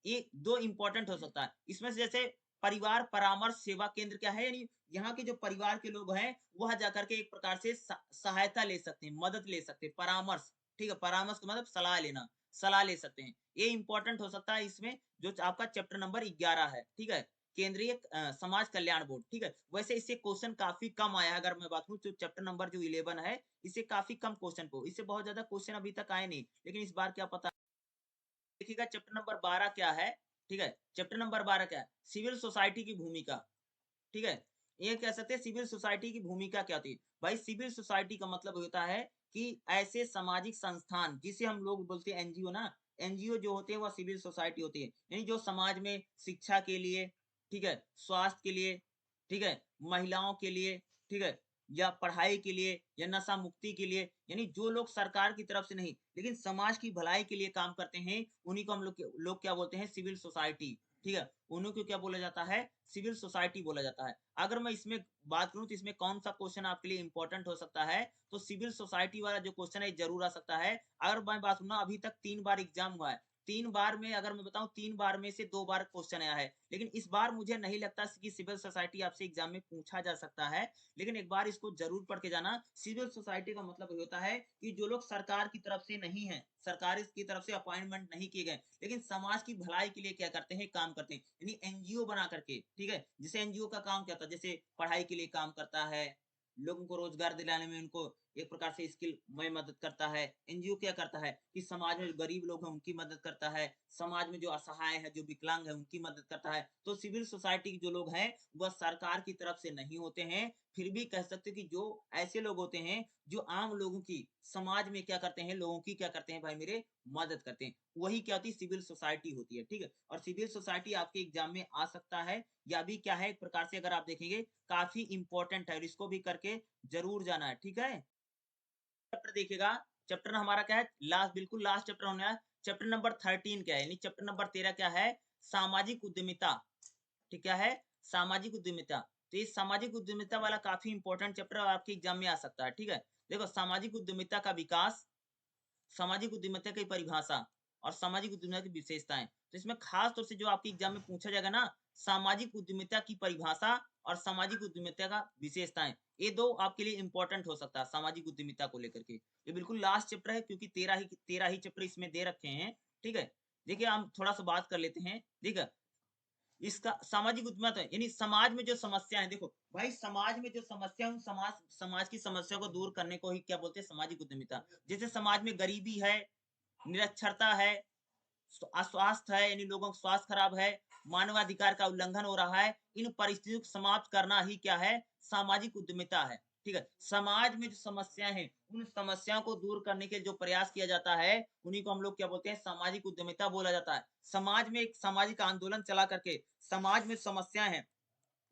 ये दो इंपॉर्टेंट हो सकता है इसमें से। जैसे परिवार परामर्श सेवा केंद्र क्या है, यानी यहाँ के जो परिवार के लोग हैं वह जाकर के एक प्रकार से सहायता ले सकते हैं, मदद ले सकते हैं, परामर्श। ठीक है, परामर्श का मतलब सलाह लेना, सलाह ले सकते हैं। ये इंपॉर्टेंट हो सकता है इसमें, जो आपका चैप्टर नंबर 11 है। ठीक है, केंद्रीय समाज कल्याण बोर्ड। ठीक है, वैसे इससे क्वेश्चन काफी कम आया है। अगर मैं बात करूं तो चैप्टर नंबर जो 11 है, इससे काफी कम क्वेश्चन को, इससे बहुत ज्यादा क्वेश्चन अभी तक आए नहीं, लेकिन इस बार क्या पता। देखिएगा चैप्टर नंबर 12 क्या है। ठीक है, चैप्टर नंबर 12 क्या है, सिविल सोसाइटी की भूमिका। ठीक है, ये कह सकते हैं सिविल सोसाइटी की भूमिका क्या होती है। भाई सिविल सोसाइटी का मतलब होता है कि ऐसे सामाजिक संस्थान जिसे हम लोग बोलते हैं एनजीओ ना, एनजीओ जो होते हैं वह सिविल सोसाइटी होती है, यानी जो समाज में शिक्षा के लिए, ठीक है, स्वास्थ्य के लिए, ठीक है, महिलाओं के लिए, ठीक है, या पढ़ाई के लिए या नशा मुक्ति के लिए, यानी जो लोग सरकार की तरफ से नहीं लेकिन समाज की भलाई के लिए काम करते हैं, उन्हीं को हम लोग क्या बोलते हैं, सिविल सोसाइटी। ठीक है, उन्हीं को क्या बोला जाता है, सिविल सोसाइटी बोला जाता है। अगर मैं इसमें बात करूं तो इसमें कौन सा क्वेश्चन आपके लिए इंपॉर्टेंट हो सकता है, तो सिविल सोसाइटी वाला जो क्वेश्चन है जरूर आ सकता है। अगर मैं बात करूं ना, अभी तक 3 बार एग्जाम हुआ है, 3 बार में अगर मैं बताऊं 3 बार में से 2 बार क्वेश्चन आया है, लेकिन इस बार मुझे नहीं लगता कि सिविल सोसाइटी आपसे एग्जाम में पूछा जा सकता है। लेकिन एक बार इसको जरूर पढ़ के जाना। सिविल सोसाइटी का मतलब होता है कि जो लोग सरकार की तरफ से नहीं है, सरकार की तरफ से अपॉइंटमेंट नहीं किए गए, लेकिन समाज की भलाई के लिए क्या करते हैं, काम करते हैं, यानी एनजीओ बना करके। ठीक है, जैसे एनजीओ का काम क्या होता है, जैसे पढ़ाई के लिए काम करता है, लोगों को रोजगार दिलाने में उनको एक प्रकार से स्किल में मदद करता है। एनजीओ क्या करता है कि समाज में जो गरीब लोग हैं उनकी मदद करता है, समाज में जो असहाय है, जो विकलांग है, उनकी मदद करता है। तो सिविल सोसाइटी के जो लोग हैं वह सरकार की तरफ से नहीं होते हैं, फिर भी कह सकते कि जो ऐसे लोग होते हैं जो आम लोगों की, समाज में क्या करते हैं, लोगों की क्या करते हैं भाई मेरे, मदद करते हैं, वही क्या होती है, सिविल सोसाइटी होती है। ठीक है, और सिविल सोसाइटी आपके एग्जाम में आ सकता है, या भी क्या है एक प्रकार से अगर आप देखेंगे काफी इंपॉर्टेंट है, और इसको भी करके जरूर जाना है। ठीक है, चैप्टर देखिएगा, चैप्टर हमारा क्या है, लास्ट, बिल्कुल लास्ट चैप्टर होने वाला है। चैप्टर नंबर 13 क्या है, यानी चैप्टर नंबर 13 क्या है, सामाजिक उद्यमिता। ठीक, क्या है, सामाजिक उद्यमिता। तो ये सामाजिक उद्यमिता वाला काफी इंपॉर्टेंट चैप्टर आपके एग्जाम में आ सकता है। ठीक है, देखो सामाजिक उद्यमिता का विकास, सामाजिक उद्यमिता की परिभाषा और सामाजिक उद्यमिता की विशेषताएं। तो इसमें खास तौर से जो आपके एग्जाम में पूछा जाएगा ना, सामाजिक उद्यमिता की परिभाषा और सामाजिक उद्यमिता का विशेषताएं, ये दो आपके लिए इंपॉर्टेंट हो सकता है सामाजिक उद्यमिता को लेकर के। ये बिल्कुल लास्ट चैप्टर है, क्योंकि 13 ही चैप्टर इसमें दे रखे हैं। ठीक है, देखिए हम थोड़ा सा बात कर लेते हैं। ठीक है, इसका सामाजिक उद्यमिता यानी समाज में जो समस्या है, देखो भाई समाज में जो समस्या है, समाज समाज की समस्या को दूर करने को ही क्या बोलते हैं, सामाजिक उद्यमिता। जैसे समाज में गरीबी है, निरक्षरता है, अस्वास्थ्य है, यानी लोगों का स्वास्थ्य खराब है, मानवाधिकार का उल्लंघन हो रहा है, इन परिस्थितियों को समाप्त करना ही क्या है, सामाजिक उद्यमिता है। ठीक है, समाज में जो समस्याएं हैं उन समस्याओं को दूर करने के जो प्रयास किया जाता है, उन्हीं को हम लोग क्या बोलते हैं, सामाजिक उद्यमिता बोला जाता है। समाज में एक सामाजिक आंदोलन चला करके समाज में समस्याएं हैं,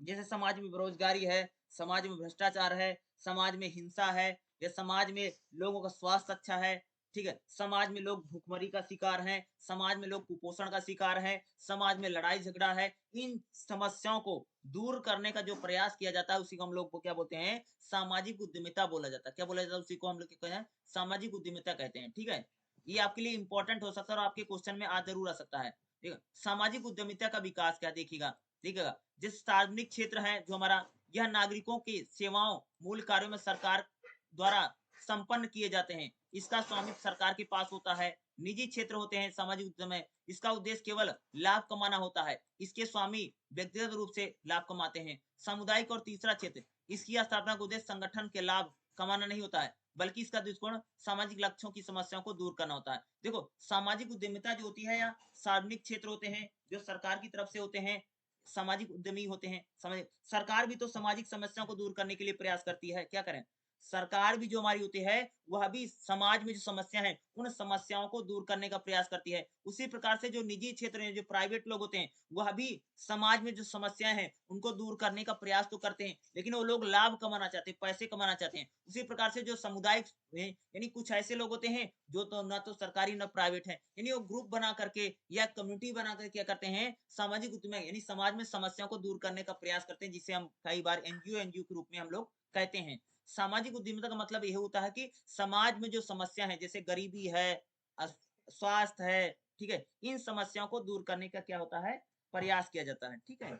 जैसे समाज में बेरोजगारी है, समाज में भ्रष्टाचार है, समाज में हिंसा है, या समाज में लोगों का स्वास्थ्य अच्छा है, ठीक है, समाज में लोग भूखमरी का शिकार हैं, समाज में लोग कुपोषण का शिकार हैं, समाज में लड़ाई झगड़ा है, इन समस्याओं को दूर करने का जो प्रयास किया जाता है उसी को हम लोग को क्या बोलते हैं, सामाजिक उद्यमिता बोला जाता है। क्या बोला जाता है, उसी को हम लोग क्या कहते हैं, सामाजिक उद्यमिता कहते हैं। ठीक है, ये आपके लिए इंपॉर्टेंट हो सकता है और आपके क्वेश्चन में आ जरूर आ सकता है। ठीक है, सामाजिक उद्यमिता का विकास क्या, देखिएगा, देखिएगा जिस सार्वजनिक क्षेत्र है जो हमारा, यह नागरिकों की सेवाओं, मूल कार्यों में सरकार द्वारा संपन्न किए जाते हैं, इसका स्वामित्व सरकार के पास होता है। निजी क्षेत्र होते हैं सामाजिक उद्यम में, इसका उद्देश्य केवल लाभ कमाना होता है, इसके स्वामी व्यक्तिगत रूप से लाभ कमाते हैं। सामुदायिक और तीसरा क्षेत्र, इसकी स्थापना का उद्देश्य संगठन के लाभ कमाना नहीं होता है, बल्कि इसका दृष्टिकोण सामाजिक लक्ष्यों की समस्याओं को दूर करना होता है। देखो सामाजिक उद्यमिता जो होती है, या सार्वजनिक क्षेत्र होते हैं जो सरकार की तरफ से होते हैं, सामाजिक उद्यमी होते हैं। समझ, सरकार भी तो सामाजिक समस्याओं को दूर करने के लिए प्रयास करती है, क्या करें, सरकार भी जो हमारी होती है, वह भी समाज में जो समस्या है, उन समस्याओं को दूर करने का प्रयास करती है। उसी प्रकार से जो निजी क्षेत्र में जो प्राइवेट लोग होते हैं, वह भी समाज में जो समस्याएँ हैं, उनको दूर करने का प्रयास तो करते हैं, लेकिन वो लोग लाभ कमाना चाहते हैं, पैसे कमाना चाहते हैं। उसी प्रकार से जो सामुदायिक यानी कुछ ऐसे लोग होते हैं, जो तो ना तो सरकारी ना प्राइवेट है, यानी वो ग्रुप बना करके या कम्युनिटी बना कर क्या करते हैं, सामाजिक उद्यम यानी समाज में समस्याओं को दूर करने का प्रयास करते हैं, जिसे हम कई बार एनजीओ के रूप में हम लोग कहते हैं। सामाजिक उद्यमिता का मतलब ये होता है कि समाज में जो समस्या है, जैसे गरीबी है, स्वास्थ्य है, ठीक है? इन समस्याओं को दूर करने का क्या होता है, प्रयास किया जाता है, ठीक है?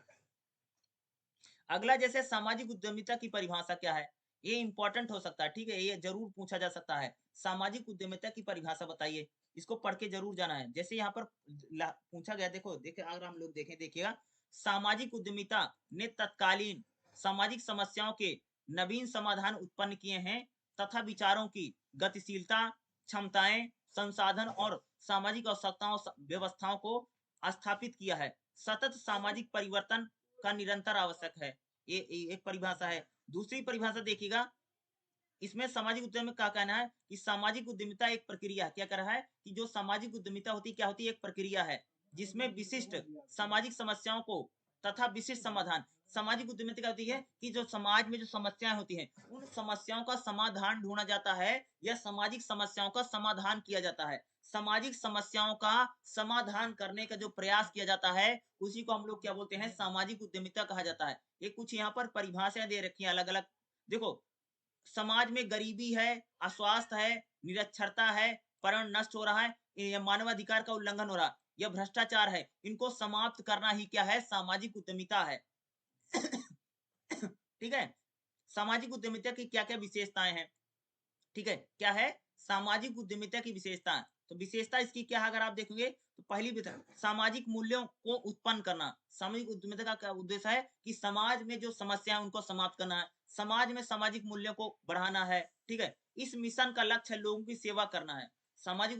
अगला जैसे सामाजिक उद्यमिता की परिभाषा क्या है? ये इम्पोर्टेंट हो सकता है, ठीक है? ये ज़रूर पूछा जा सकता है। सामाजिक उद्यमिता की परिभाषा बताइए, इसको पढ़ के ज़रूर जाना है। जैसे यहाँ पर पूछा गया, देखो देखिए, अगर हम लोग देखें, देखिएगा, सामाजिक उद्यमिता ने तत्कालीन सामाजिक समस्याओं के नवीन समाधान उत्पन्न किए हैं तथा विचारों की गतिशीलता, क्षमताएं, संसाधन और सामाजिक आवश्यकताओं व्यवस्थाओं को स्थापित किया है। सतत सामाजिक परिवर्तन का निरंतर आवश्यक है। ये एक परिभाषा है। दूसरी परिभाषा देखिएगा, इसमें सामाजिक उद्यमी का कहना है कि सामाजिक उद्यमिता एक प्रक्रिया है। क्या कह रहा है कि जो सामाजिक उद्यमिता होती है, क्या होती है? एक प्रक्रिया है, जिसमें विशिष्ट सामाजिक समस्याओं को तथा विशिष्ट समाधान। सामाजिक उद्यमिता क्या होती है कि जो समाज में जो समस्याएं होती हैं, उन समस्याओं का समाधान ढूंढा जाता है या सामाजिक समस्याओं का समाधान किया जाता है। सामाजिक समस्याओं का समाधान करने का जो प्रयास किया जाता है, उसी को हम लोग क्या बोलते हैं? सामाजिक उद्यमिता कहा जाता है। ये कुछ यहाँ पर परिभाषाएं दे रखी हैं अलग अलग। देखो, समाज में गरीबी है, अस्वास्थ्य है, निरक्षरता है, पर्यावरण नष्ट हो रहा है, ये मानवाधिकार का उल्लंघन हो रहा है, यह भ्रष्टाचार है, इनको समाप्त करना ही क्या है? सामाजिक उद्यमिता है। ठीक है? सामाजिक उद्यमिता की क्या-क्या विशेषताएँ हैं? ठीक है? क्या है? सामाजिक उद्यमिता की विशेषता। तो विशेषता इसकी क्या है, अगर आप देखोगे, तो पहली सामाजिक मूल्यों को उत्पन्न करना। सामाजिक उद्यमिता का क्या उद्देश्य है कि समाज में जो समस्या है, उनको समाप्त करना है। समाज में सामाजिक मूल्यों को बढ़ाना है, ठीक है? इस मिशन का लक्ष्य है लोगों की सेवा करना है। सामाजिक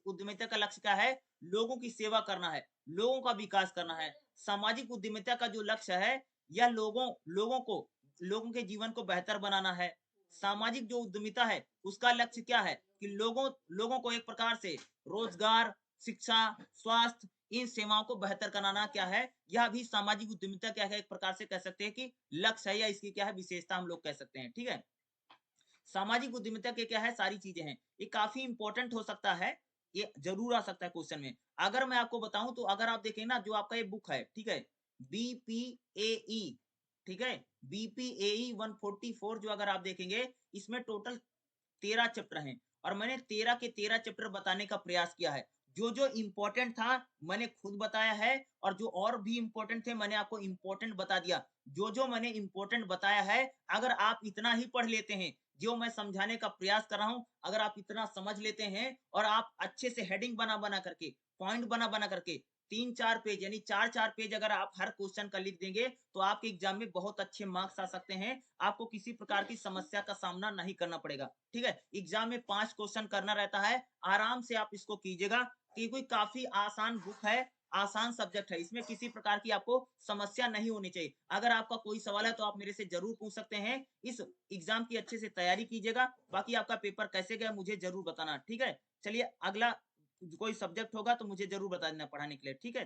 उद्यमिता का लक्ष्य क्या है? लोगों की सेवा करना है, लोगों का विकास करना है। सामाजिक उद्यमिता का जो लक्ष्य है, यह लोगों के जीवन को बेहतर बनाना है। सामाजिक जो उद्यमिता है, उसका लक्ष्य क्या है कि लोगों लोगों को एक प्रकार से रोजगार, शिक्षा, स्वास्थ्य, इन सेवाओं को बेहतर कराना क्या है? यह भी सामाजिक उद्यमिता क्या है, एक प्रकार से कह सकते हैं कि लक्ष्य है, या इसकी क्या है? विशेषता हम लोग कह सकते हैं, ठीक है? सामाजिक उद्यमिता के क्या है? सारी चीजें हैं। ये काफी इंपॉर्टेंट हो सकता है, ये जरूर आ सकता है क्वेश्चन में। अगर मैं आपको बताऊं, तो अगर आप देखें ना, जो आपका ये बुक है, ठीक है, बीपीएई, ठीक है, बीपीएई 144, जो अगर आप देखेंगे, इसमें टोटल 13 चैप्टर हैं, और मैंने 13 के 13 चैप्टर बताने का प्रयास किया है। जो इम्पोर्टेंट था, मैंने खुद बताया है, और जो और भी इम्पोर्टेंट थे, मैंने आपको इम्पोर्टेंट बता दिया। जो मैंने इम्पोर्टेंट बताया है, अगर आप इतना ही पढ़ लेते हैं, जो मैं समझाने का प्रयास कर रहा हूँ, अगर आप इतना समझ लेते हैं, और आप अच्छे से हेडिंग बना-बना करके, पॉइंट बना-बना करके, 3-4 पेज यानी 4-4 पेज अगर आप हर क्वेश्चन का लिख देंगे, तो आपके एग्जाम में बहुत अच्छे मार्क्स आ सकते हैं। आपको किसी प्रकार की समस्या का सामना नहीं करना पड़ेगा, ठीक है? एग्जाम में 5 क्वेश्चन करना रहता है, आराम से आप इसको कीजिएगा। ये कोई काफ़ी आसान बुक है, आसान सब्जेक्ट है, इसमें किसी प्रकार की आपको समस्या नहीं होनी चाहिए। अगर आपका कोई सवाल है, तो आप मेरे से ज़रूर पूछ सकते हैं। इस एग्जाम की अच्छे से तैयारी कीजिएगा, बाकी आपका पेपर कैसे गया मुझे ज़रूर बताना, ठीक है? चलिए, अगला कोई सब्जेक्ट होगा तो मुझे ज़रूर बता देना पढ़ाने के लिए, ठीक है?